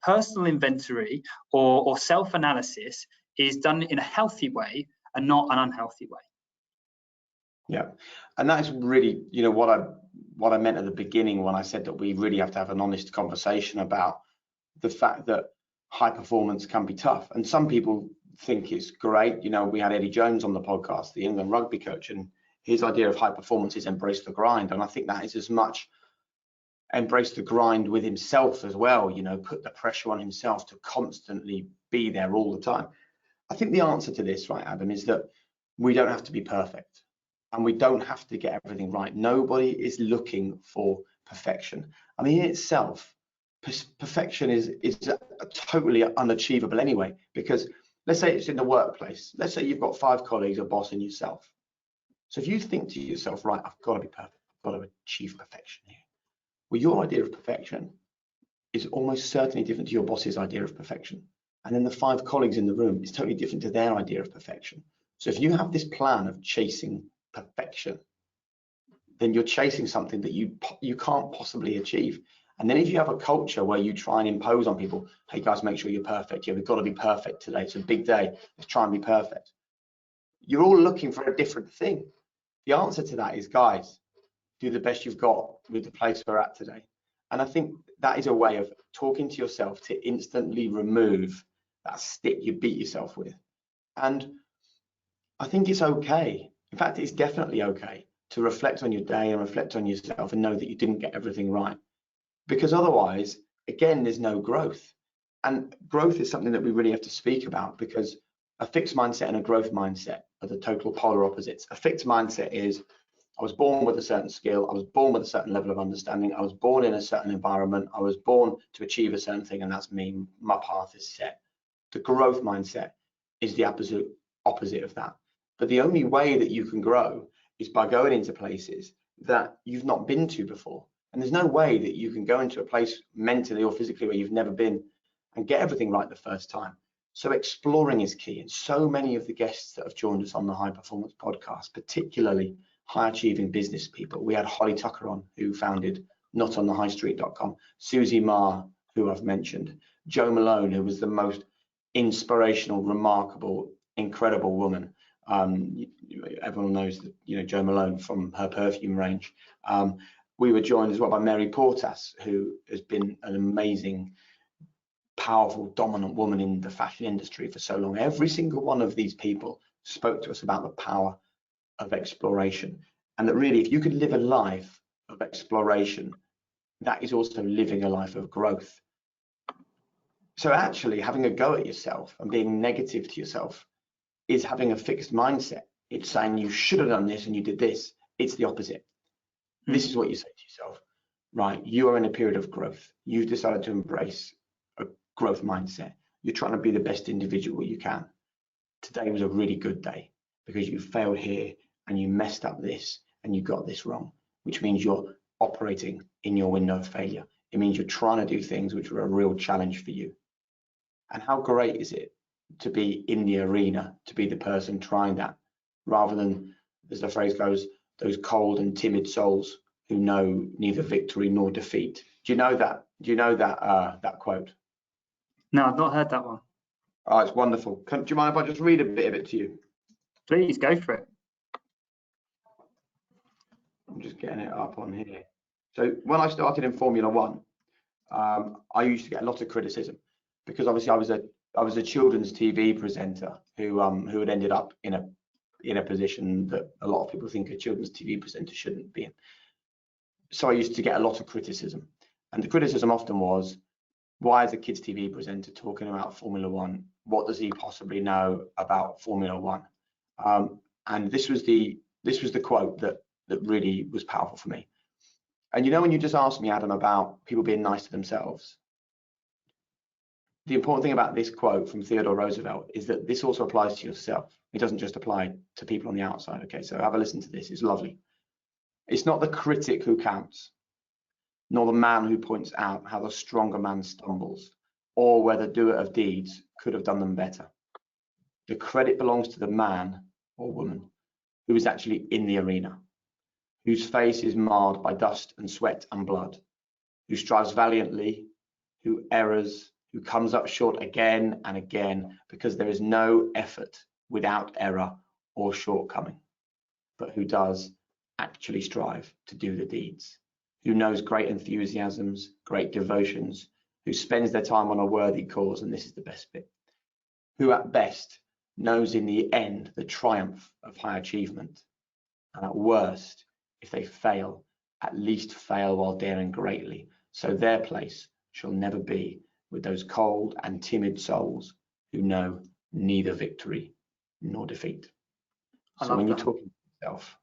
[SPEAKER 1] personal inventory or self-analysis is done in a healthy way and not an unhealthy way?
[SPEAKER 2] Yeah, and that is really, you know, what I meant at the beginning when I said that we really have to have an honest conversation about the fact that high performance can be tough. And some people think it's great. You know, we had Eddie Jones on the podcast, the England rugby coach, and his idea of high performance is embrace the grind. And I think that is as much embrace the grind with himself as well, you know, put the pressure on himself to constantly be there all the time. I think the answer to this, right, Adam, is that we don't have to be perfect and we don't have to get everything right. Nobody is looking for perfection. I mean, in itself, perfection is totally unachievable anyway, because let's say it's in the workplace. Let's say you've got 5 colleagues, a boss, and yourself. So if you think to yourself, right, I've got to be perfect, I've got to achieve perfection here. Well, your idea of perfection is almost certainly different to your boss's idea of perfection. And then the 5 colleagues in the room is totally different to their idea of perfection. So if you have this plan of chasing perfection, then you're chasing something that you can't possibly achieve. And then if you have a culture where you try and impose on people, hey guys, make sure you're perfect. Yeah, we've got to be perfect today. It's a big day. Let's try and be perfect. You're all looking for a different thing. The answer to that is, guys, do the best you've got with the place we're at today. And I think that is a way of talking to yourself to instantly remove that stick you beat yourself with. And I think it's okay. In fact, it's definitely okay to reflect on your day and reflect on yourself and know that you didn't get everything right. Because otherwise, again, there's no growth. And growth is something that we really have to speak about, because a fixed mindset and a growth mindset are the total polar opposites. A fixed mindset is, I was born with a certain skill, I was born with a certain level of understanding, I was born in a certain environment, I was born to achieve a certain thing, and that's me, my path is set. The growth mindset is the opposite of that. But the only way that you can grow is by going into places that you've not been to before. And there's no way that you can go into a place mentally or physically where you've never been and get everything right the first time. So exploring is key. And so many of the guests that have joined us on the High Performance podcast, particularly high achieving business people. We had Holly Tucker on, who founded notonthehighstreet.com, Susie Ma, who I've mentioned, Jo Malone, who was the most inspirational, remarkable, incredible woman. Everyone knows that, you know, Jo Malone from her perfume range. We were joined as well by Mary Portas, who has been an amazing, powerful, dominant woman in the fashion industry for so long. Every single one of these people spoke to us about the power of exploration, and that really, if you could live a life of exploration, that is also living a life of growth. So actually having a go at yourself and being negative to yourself is having a fixed mindset. It's saying you should have done this and you did this. It's the opposite. This is what you say to yourself, right? You are in a period of growth. You've decided to embrace a growth mindset. You're trying to be the best individual you can. Today was a really good day because you failed here and you messed up this and you got this wrong, which means you're operating in your window of failure. It means you're trying to do things which are a real challenge for you. And how great is it to be in the arena, to be the person trying that, rather than, as the phrase goes, those cold and timid souls who know neither victory nor defeat. Do you know that? Do you know that quote?
[SPEAKER 1] No, I've not heard that one.
[SPEAKER 2] Oh, it's wonderful. Do you mind if I just read a bit of it to you?
[SPEAKER 1] Please go for it.
[SPEAKER 2] I'm just getting it up on here. So when I started in Formula One, I used to get a lot of criticism. because obviously I was a children's TV presenter who had ended up in a position that a lot of people think a children's TV presenter shouldn't be in. So I used to get a lot of criticism, and the criticism often was, why is a kids TV presenter talking about Formula One? What does he possibly know about Formula One? And this was the quote that really was powerful for me. And you know, when you just asked me, Adam, about people being nice to themselves, the important thing about this quote from Theodore Roosevelt is that this also applies to yourself. It doesn't just apply to people on the outside. Okay, so have a listen to this. It's lovely. It's not the critic who counts, nor the man who points out how the stronger man stumbles, or whether doer of deeds could have done them better. The credit belongs to the man or woman who is actually in the arena, whose face is marred by dust and sweat and blood, who strives valiantly, who errs, who comes up short again and again, because there is no effort without error or shortcoming, but who does actually strive to do the deeds, who knows great enthusiasms, great devotions, who spends their time on a worthy cause, and this is the best bit, who at best knows in the end the triumph of high achievement, and at worst, if they fail, at least fail while daring greatly, so their place shall never be with those cold and timid souls who know neither victory nor defeat. So when you're talking to yourself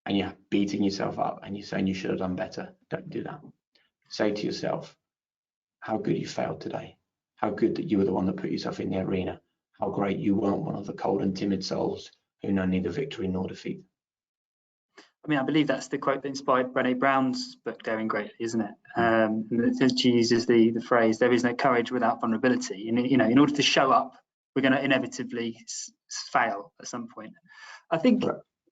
[SPEAKER 2] and you're beating yourself up and you're saying you should have done better, don't do that. Say to yourself how good you failed today, how good that you were the one that put yourself in the arena, how great you weren't one of the cold and timid souls who know neither victory nor defeat.
[SPEAKER 1] I mean, I believe that's the quote that inspired Brené Brown's book, Going Greatly, isn't it? She uses the phrase, there is no courage without vulnerability. And, you know, in order to show up, we're going to inevitably fail at some point. I think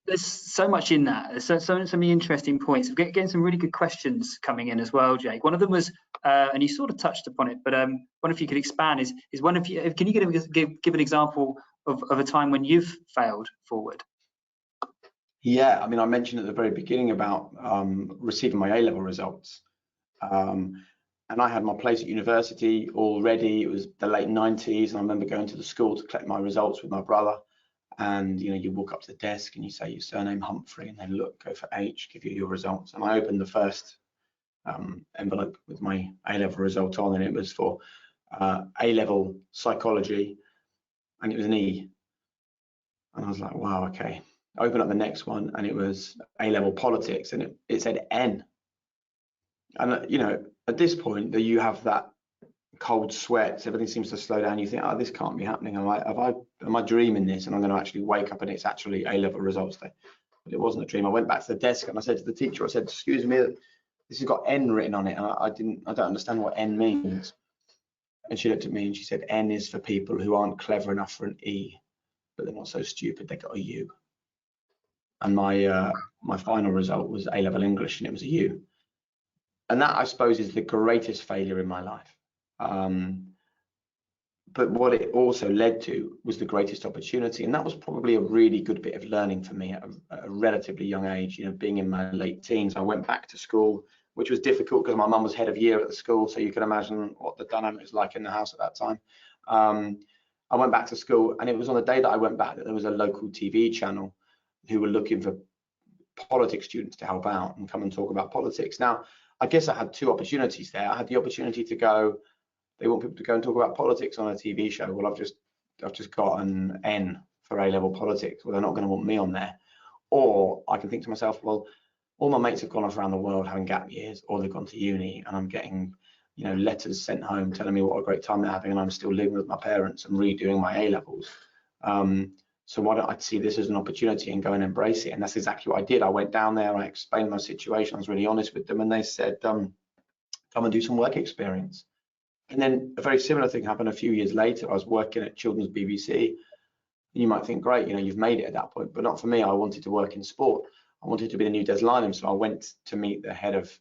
[SPEAKER 1] there's so much in that. There's so many interesting points. We're getting some really good questions coming in as well, Jake. One of them was, and you sort of touched upon it, but one if you could expand is one of you, can you give an example of a time when you've failed forward?
[SPEAKER 2] Yeah, I mean, I mentioned at the very beginning about receiving my A-level results. And I had my place at university already. It was the late 90s. And I remember going to the school to collect my results with my brother. And, you know, you walk up to the desk and you say your surname Humphrey, and they look, go for H, give you your results. And I opened the first envelope with my A-level result on, and it was for A-level psychology, and it was an E. And I was like, wow, okay. I opened up the next one and it was A-level politics, and it said N. And you know, at this point that you have that cold sweats, everything seems to slow down. You think, oh, this can't be happening. Am I dreaming this? And I'm going to actually wake up and it's actually A-level results day. But it wasn't a dream. I went back to the desk and I said to the teacher, I said, excuse me, this has got N written on it, and I don't understand what N means. And she looked at me and she said, N is for people who aren't clever enough for an E, but they're not so stupid they got a U. And my final result was A-level English, and it was a U. And that, I suppose, is the greatest failure in my life. But what it also led to was the greatest opportunity, and that was probably a really good bit of learning for me at a relatively young age. You know, being in my late teens, I went back to school, which was difficult because my mum was head of year at the school, so you can imagine what the dynamic was like in the house at that time. I went back to school, and it was on the day that I went back that there was a local TV channel who were looking for politics students to help out and come and talk about politics. Now, I guess I had two opportunities there. I had the opportunity to go, they want people to go and talk about politics on a TV show. Well, I've just got an N for A-level politics. Well, they're not going to want me on there. Or I can think to myself, well, all my mates have gone off around the world having gap years, or they've gone to uni, and I'm getting, you know, letters sent home telling me what a great time they're having, and I'm still living with my parents and redoing my A-levels. So why don't I see this as an opportunity and go and embrace it? And that's exactly what I did. I went down there, I explained my situation, I was really honest with them, and they said, come and do some work experience. And then a very similar thing happened a few years later. I was working at Children's BBC. And you might think, great, you know, you've made it at that point, but not for me. I wanted to work in sport. I wanted to be the new Des Lynam. So I went to meet the head of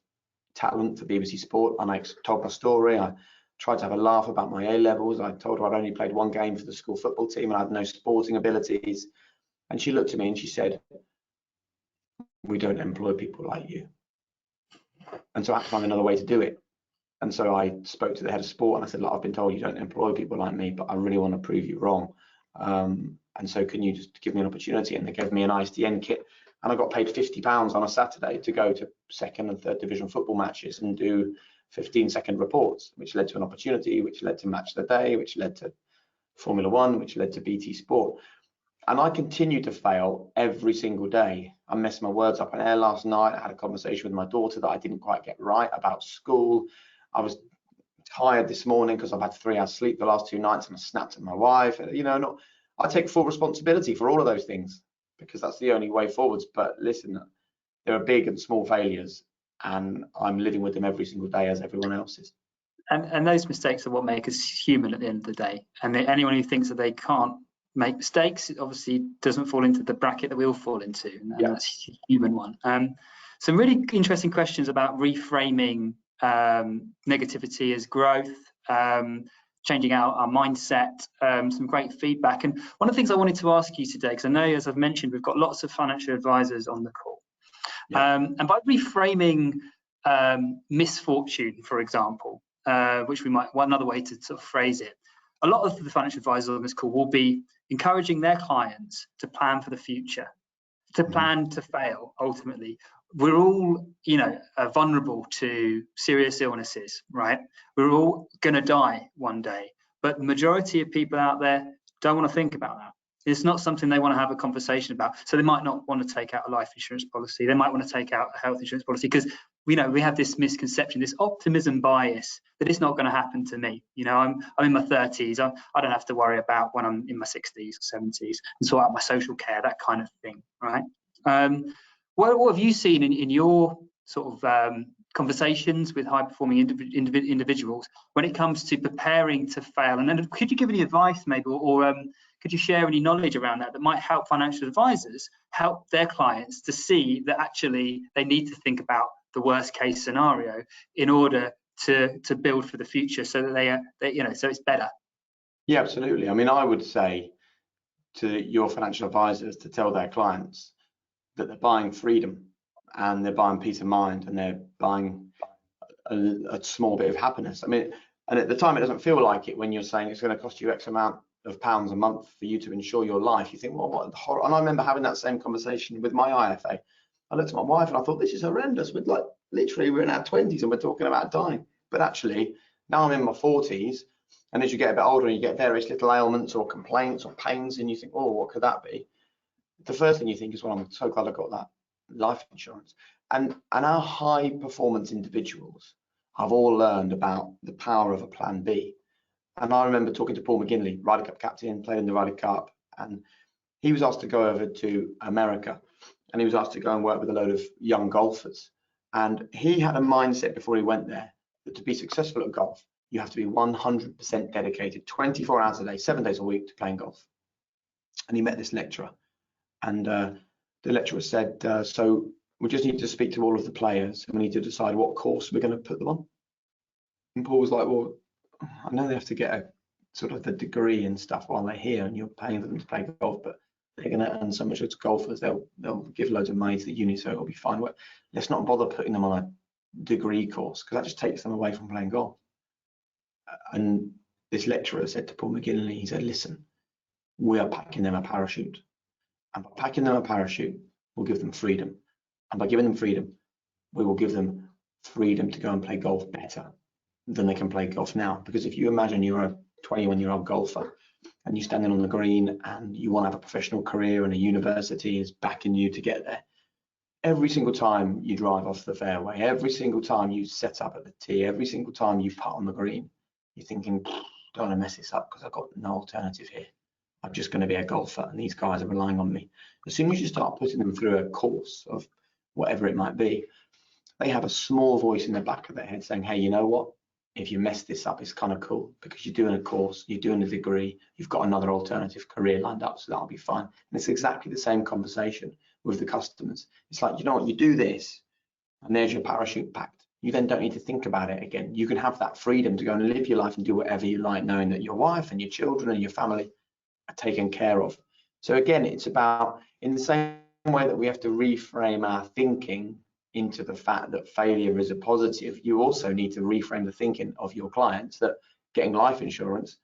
[SPEAKER 2] talent for BBC Sport, and I told my story. I tried to have a laugh about my A-levels. I told her I'd only played one game for the school football team and I had no sporting abilities. And she looked at me and she said, we don't employ people like you. And so I had to find another way to do it. And so I spoke to the head of sport and I said, look, I've been told you don't employ people like me, but I really want to prove you wrong. And so can you just give me an opportunity? And they gave me an ISDN kit, and I got paid £50 on a Saturday to go to 2nd and 3rd division football matches and do 15-second reports, which led to an opportunity, which led to Match of the Day, which led to Formula One, which led to BT Sport. And I continue to fail every single day. I messed my words up on air last night. I had a conversation with my daughter that I didn't quite get right about school. I was tired this morning because I've had 3 hours sleep the last 2 nights, and I snapped at my wife. You know, I take full responsibility for all of those things because that's the only way forwards. But listen, there are big and small failures, and I'm living with them every single day as everyone else is.
[SPEAKER 1] And those mistakes are what make us human at the end of the day. And anyone who thinks that they can't make mistakes, it obviously doesn't fall into the bracket that we all fall into, and that's a human one. Some really interesting questions about reframing negativity as growth, changing our mindset, some great feedback. And one of the things I wanted to ask you today, because I know, as I've mentioned, we've got lots of financial advisors on the call. And by reframing misfortune, for example, which we might, another way to sort of phrase it, a lot of the financial advisors on this call will be encouraging their clients to plan for the future, to plan to fail. Ultimately, we're all, vulnerable to serious illnesses, right? We're all going to die one day, but the majority of people out there don't want to think about that. It's not something they want to have a conversation about. So they might not want to take out a life insurance policy. They might want to take out a health insurance policy because we have this misconception, this optimism bias that it's not going to happen to me. I'm in my 30s. I don't have to worry about when I'm in my 60s or 70s and sort out my social care, that kind of thing, right? What have you seen in your sort of conversations with high-performing individuals when it comes to preparing to fail? And then could you give any advice maybe, or could you share any knowledge around that might help financial advisors help their clients to see that actually they need to think about the worst case scenario in order to build for the future, so that so it's better?
[SPEAKER 2] Yeah, absolutely. I mean, I would say to your financial advisors to tell their clients that they're buying freedom, and they're buying peace of mind, and they're buying a small bit of happiness. I mean, and at the time it doesn't feel like it when you're saying it's going to cost you X amount of pounds a month for you to insure your life. You think, well, what the horror? And I remember having that same conversation with my IFA. I looked at my wife and I thought, this is horrendous. Literally, we're in our 20s and we're talking about dying. But actually, now I'm in my 40s, and as you get a bit older, you get various little ailments or complaints or pains, and you think, oh, what could that be? The first thing you think is, well, I'm so glad I got that life insurance. And our high performance individuals have all learned about the power of a plan B. And I remember talking to Paul McGinley, Ryder Cup captain, played in the Ryder Cup, and he was asked to go over to America, and he was asked to go and work with a load of young golfers. And he had a mindset before he went there that to be successful at golf, you have to be 100% dedicated, 24 hours a day, 7 days a week to playing golf. And he met this lecturer, and the lecturer said, so we just need to speak to all of the players, and we need to decide what course we're going to put them on. And Paul was like, well, I know they have to get a sort of the degree and stuff while they're here, and you're paying for them to play golf, but they're going to earn so much as golfers, they'll give loads of money to the uni, so it'll be fine. Well, let's not bother putting them on a degree course, because that just takes them away from playing golf. And this lecturer said to Paul McGinley, he said, listen, we are packing them a parachute, and by packing them a parachute, we'll give them freedom, and by giving them freedom, we will give them freedom to go and play golf better than they can play golf now. Because if you imagine you're a 21-year-old golfer and you're standing on the green and you want to have a professional career and a university is backing you to get there, every single time you drive off the fairway, every single time you set up at the tee, every single time you putt on the green, you're thinking, don't want to mess this up because I've got no alternative here. I'm just going to be a golfer and these guys are relying on me. As soon as you start putting them through a course of whatever it might be, they have a small voice in the back of their head saying, hey, you know what? If you mess this up, it's kind of cool because you're doing a course, you're doing a degree, you've got another alternative career lined up, so that'll be fine. And it's exactly the same conversation with the customers. It's like, you know what, you do this and there's your parachute packed. You then don't need to think about it again. You can have that freedom to go and live your life and do whatever you like, knowing that your wife and your children and your family are taken care of. So again, it's about, in the same way that we have to reframe our thinking into the fact that failure is a positive, you also need to reframe the thinking of your clients that getting life insurance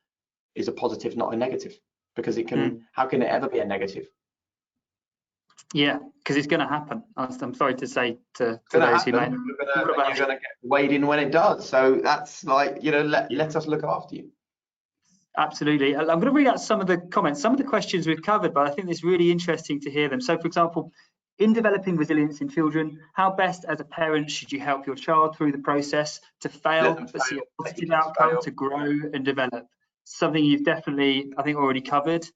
[SPEAKER 2] is a positive, not a negative, because it can, how can it ever be a negative?
[SPEAKER 1] Yeah, because it's going to happen. I'm sorry to say to
[SPEAKER 2] those
[SPEAKER 1] who may
[SPEAKER 2] you're going to get weighed in when it does. So that's like, let us look after you.
[SPEAKER 1] Absolutely. I'm going to read out some of the comments, some of the questions we've covered, but I think it's really interesting to hear them. So, for example, in developing resilience in children, how best as a parent should you help your child through the process to fail, but see a positive outcome, to grow and develop? Something you've definitely, I think, already covered.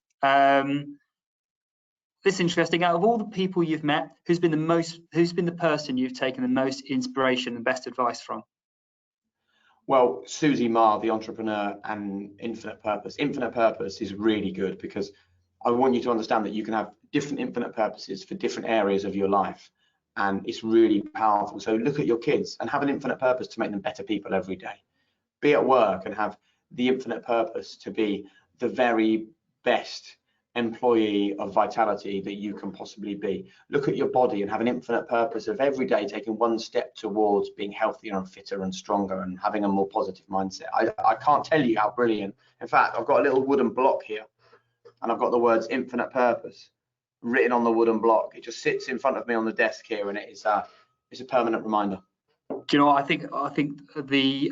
[SPEAKER 1] This interesting. Out of all the people you've met, who's been the person you've taken the most inspiration and best advice from?
[SPEAKER 2] Well, Susie Ma, the entrepreneur, and Infinite Purpose. Infinite Purpose is really good because I want you to understand that you can have different infinite purposes for different areas of your life, and it's really powerful. So look at your kids and have an infinite purpose to make them better people every day. Be at work and have the infinite purpose to be the very best employee of vitality that you can possibly be. Look at your body and have an infinite purpose of every day taking one step towards being healthier and fitter and stronger and having a more positive mindset. I can't tell you how brilliant. In fact, I've got a little wooden block here and I've got the words infinite purpose written on the wooden block. It just sits in front of me on the desk here, and it's a permanent reminder.
[SPEAKER 1] Do you know what? I think the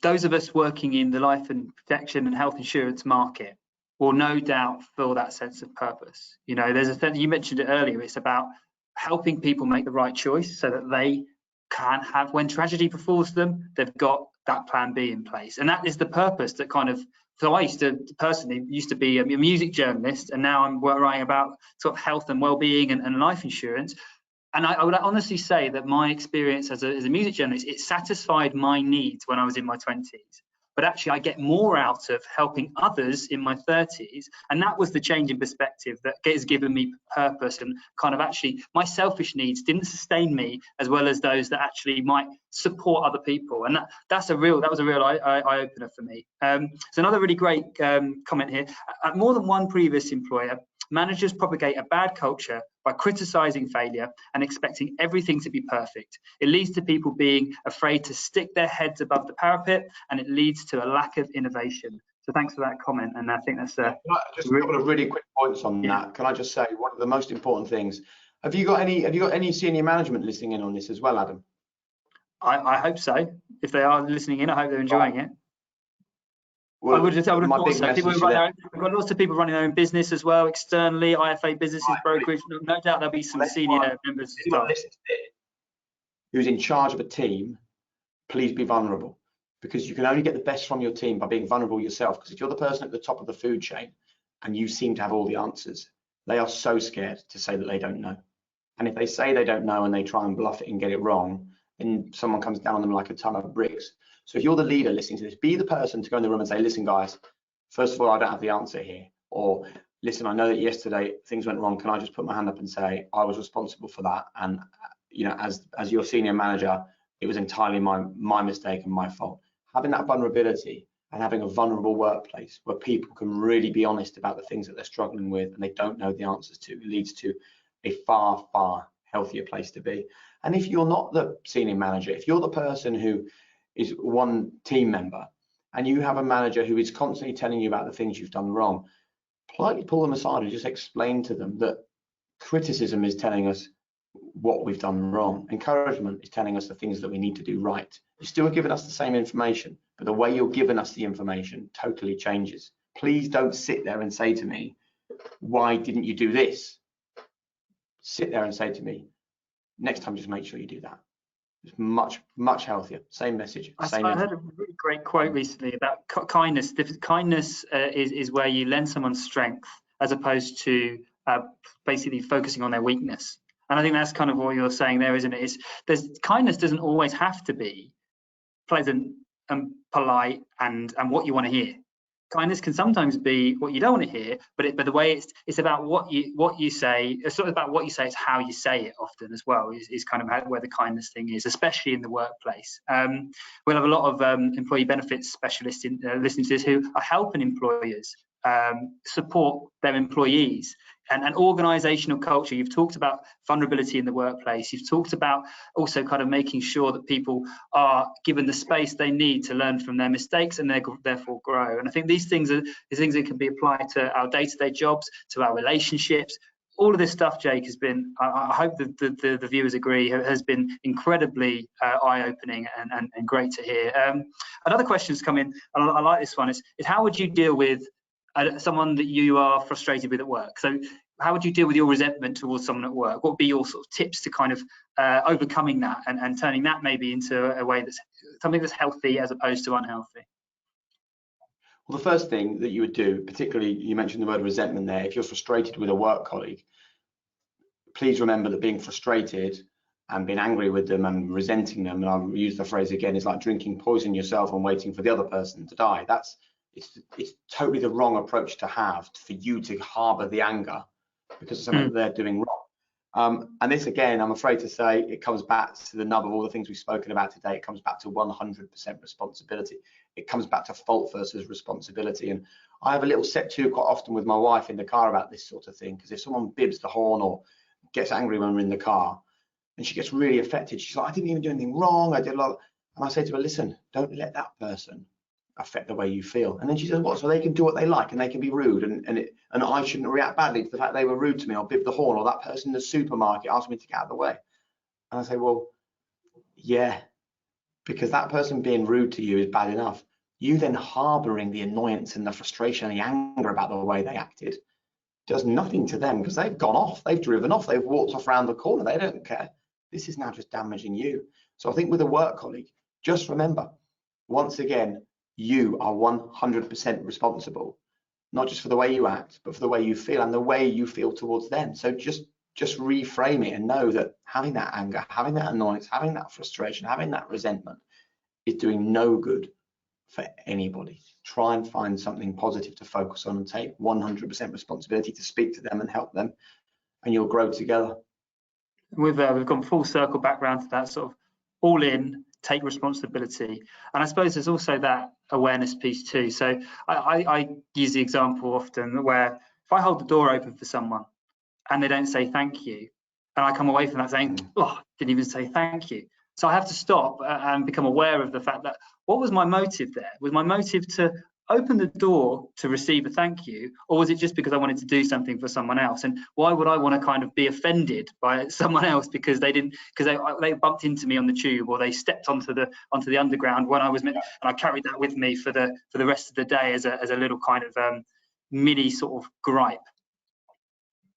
[SPEAKER 1] those of us working in the life and protection and health insurance market will no doubt feel that sense of purpose. There's a sense, you mentioned it earlier, it's about helping people make the right choice so that they can have, when tragedy befalls them, they've got that plan B in place. And that is the purpose that kind of, so I used to be a music journalist, and now I'm writing about sort of health and well-being and life insurance. And I would honestly say that my experience as a music journalist, it satisfied my needs when I was in my 20s. But actually, I get more out of helping others in my 30s. And that was the change in perspective that has given me purpose, and kind of actually my selfish needs didn't sustain me as well as those that actually might support other people. And that was a real eye-opener for me. So another really great comment here. At more than one previous employer, managers propagate a bad culture by criticizing failure and expecting everything to be perfect. It leads to people being afraid to stick their heads above the parapet, and it leads to a lack of innovation. So thanks for that comment, and I think that's
[SPEAKER 2] just a couple of really quick points on that. Can I just say one of the most important things? Have you got any senior management listening in on this as well, Adam?
[SPEAKER 1] I hope so. If they are listening in, I hope they're enjoying it. Well, I would have thought so. We've got lots of people running their own business as well, externally, IFA businesses, brokerage. No doubt there'll be some senior members as well.
[SPEAKER 2] Who's in charge of a team, please be vulnerable, because you can only get the best from your team by being vulnerable yourself. Because if you're the person at the top of the food chain and you seem to have all the answers, they are so scared to say that they don't know. And if they say they don't know and they try and bluff it and get it wrong, then someone comes down on them like a ton of bricks. So if you're the leader listening to this, be the person to go in the room and say, listen, guys, first of all, I don't have the answer here. Or listen, I know that yesterday things went wrong. Can I just put my hand up and say I was responsible for that? And, as your senior manager, it was entirely my mistake and my fault. Having that vulnerability and having a vulnerable workplace where people can really be honest about the things that they're struggling with and they don't know the answers to, leads to a far, far healthier place to be. And if you're not the senior manager, if you're the person who is one team member and you have a manager who is constantly telling you about the things you've done wrong, politely pull them aside and just explain to them that criticism is telling us what we've done wrong. Encouragement is telling us the things that we need to do right. You're still giving us the same information, but the way you're giving us the information totally changes. Please don't sit there and say to me, why didn't you do this? Sit there and say to me, next time just make sure you do that. It's much healthier. Same message.
[SPEAKER 1] I heard a really great quote recently about kindness. Kindness is where you lend someone strength as opposed to basically focusing on their weakness. And I think that's kind of what you're saying there, isn't it? Kindness doesn't always have to be pleasant and polite and what you want to hear. Kindness can sometimes be what you don't want to hear, but the way it's about what you say. It's sort of about what you say. It's how you say it often as well. Is kind of where the kindness thing is, especially in the workplace. We'll have a lot of employee benefits specialists listening to this who are helping employers support their employees and organizational culture. You've talked about vulnerability in the workplace. You've talked about also kind of making sure that people are given the space they need to learn from their mistakes and therefore grow. And I think these things are things that can be applied to our day-to-day jobs, to our relationships. All of this stuff, Jake, has been, I hope that the viewers agree, has been incredibly eye-opening and great to hear. Another question's come in, and I like this one, is how would you deal with someone that you are frustrated with at work? So how would you deal with your resentment towards someone at work? What would be your sort of tips to kind of overcoming that and turning that maybe into a way that's something that's healthy as opposed to unhealthy?
[SPEAKER 2] Well, the first thing that you would do, particularly you mentioned the word resentment there, if you're frustrated with a work colleague, please remember that being frustrated and being angry with them and resenting them, and I'll use the phrase again, is like drinking poison yourself and waiting for the other person to die. It's totally the wrong approach to have, for you to harbour the anger because of something that they're doing wrong. And this, again, I'm afraid to say, it comes back to the nub of all the things we've spoken about today. It comes back to 100% responsibility. It comes back to fault versus responsibility. And I have a little set to quite often with my wife in the car about this sort of thing, because if someone bibs the horn or gets angry when we're in the car and she gets really affected, she's like, I didn't even do anything wrong, I did a lot. And I say to her, listen, don't let that person affect the way you feel. And then she says, what? So they can do what they like and they can be rude, and I shouldn't react badly to the fact they were rude to me, or bib the horn, or that person in the supermarket asked me to get out of the way. And I say, well, yeah, because that person being rude to you is bad enough. You then harboring the annoyance and the frustration and the anger about the way they acted does nothing to them, because they've gone off, they've driven off, they've walked off around the corner, they don't care. This is now just damaging you. So I think with a work colleague, just remember, once again, you are 100% responsible, not just for the way you act, but for the way you feel and the way you feel towards them. So just reframe it and know that having that anger, having that annoyance, having that frustration, having that resentment is doing no good for anybody. Try and find something positive to focus on and take 100% responsibility to speak to them and help them, and you'll grow together.
[SPEAKER 1] We've gone full circle back round to that sort of all in, take responsibility. And I suppose there's also that awareness piece too. So I use the example often where if I hold the door open for someone and they don't say thank you, and I come away from that saying, oh, didn't even say thank you. So I have to stop and become aware of the fact that, what was my motive there? Was my motive to open the door to receive a thank you, or was it just because I wanted to do something for someone else? And why would I want to kind of be offended by someone else because they bumped into me on the tube, or they stepped onto the underground when I was meant, and I carried that with me for the rest of the day as a little kind of mini sort of gripe.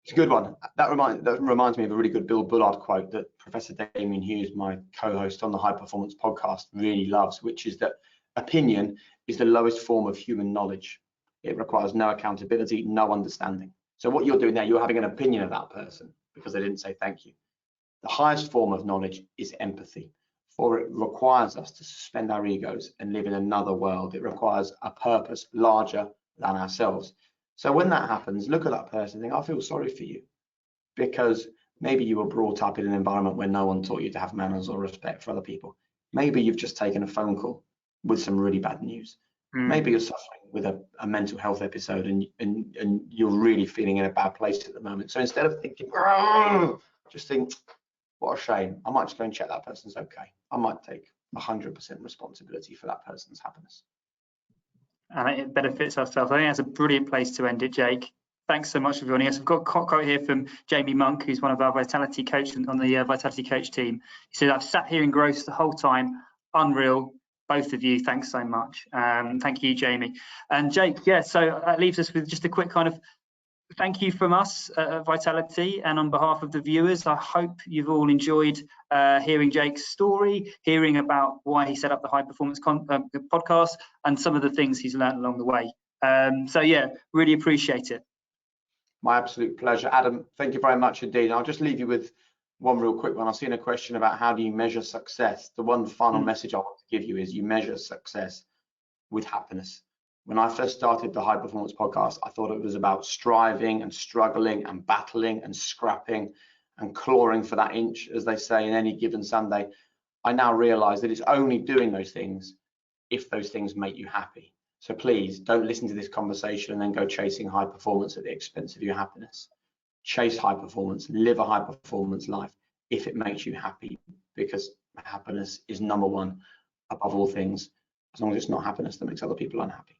[SPEAKER 2] It's a good one. That reminds me of a really good Bill Bullard quote that Professor Damien Hughes, my co-host on the High Performance podcast, really loves, which is that opinion is the lowest form of human knowledge. It requires no accountability, no understanding. So what you're doing there, you're having an opinion of that person because they didn't say thank you. The highest form of knowledge is empathy, for it requires us to suspend our egos and live in another world. It requires a purpose larger than ourselves. So when that happens, look at that person and think, I feel sorry for you, because maybe you were brought up in an environment where no one taught you to have manners or respect for other people. Maybe you've just taken a phone call with some really bad news. Maybe you're suffering with a mental health episode and you're really feeling in a bad place at the moment. So instead of thinking, just think, what a shame. I might just go and check that person's okay. I might take 100% responsibility for that person's happiness.
[SPEAKER 1] And it benefits ourselves. I think that's a brilliant place to end it, Jake. Thanks so much for joining us. We've got a quote here from Jamie Monk, who's one of our Vitality coach on the Vitality coach team. He said, I've sat here in growth the whole time. Unreal. Both of you, thanks so much. Thank you, Jamie. And Jake, yeah, so that leaves us with just a quick kind of thank you from us at Vitality, and on behalf of the viewers, I hope you've all enjoyed hearing Jake's story, hearing about why he set up the High Performance podcast and some of the things he's learned along the way. So yeah, really appreciate it.
[SPEAKER 2] My absolute pleasure. Adam, thank you very much indeed. I'll just leave you with one real quick one. I've seen a question about how do you measure success. The one final message I want to give you is you measure success with happiness. When I first started the High Performance podcast, I thought it was about striving and struggling and battling and scrapping and clawing for that inch, as they say, in any given Sunday. I now realize that it's only doing those things if those things make you happy. So please don't listen to this conversation and then go chasing high performance at the expense of your happiness. chase high performance, live a high performance life if it makes you happy, because happiness is number one above all things, as long as it's not happiness that makes other people unhappy.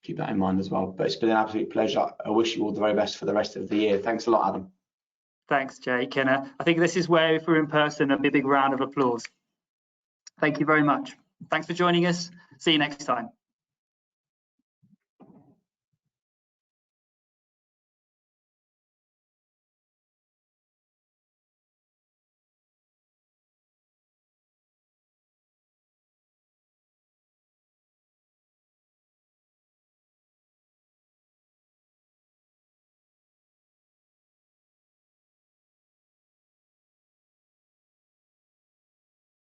[SPEAKER 2] Keep that in mind as well. But it's been an absolute pleasure. I wish you all the very best for the rest of the year. Thanks a lot, Adam.
[SPEAKER 1] Thanks, Jake. And I think this is where, if we're in person, a big round of applause. Thank you very much. Thanks for joining us. See you next time.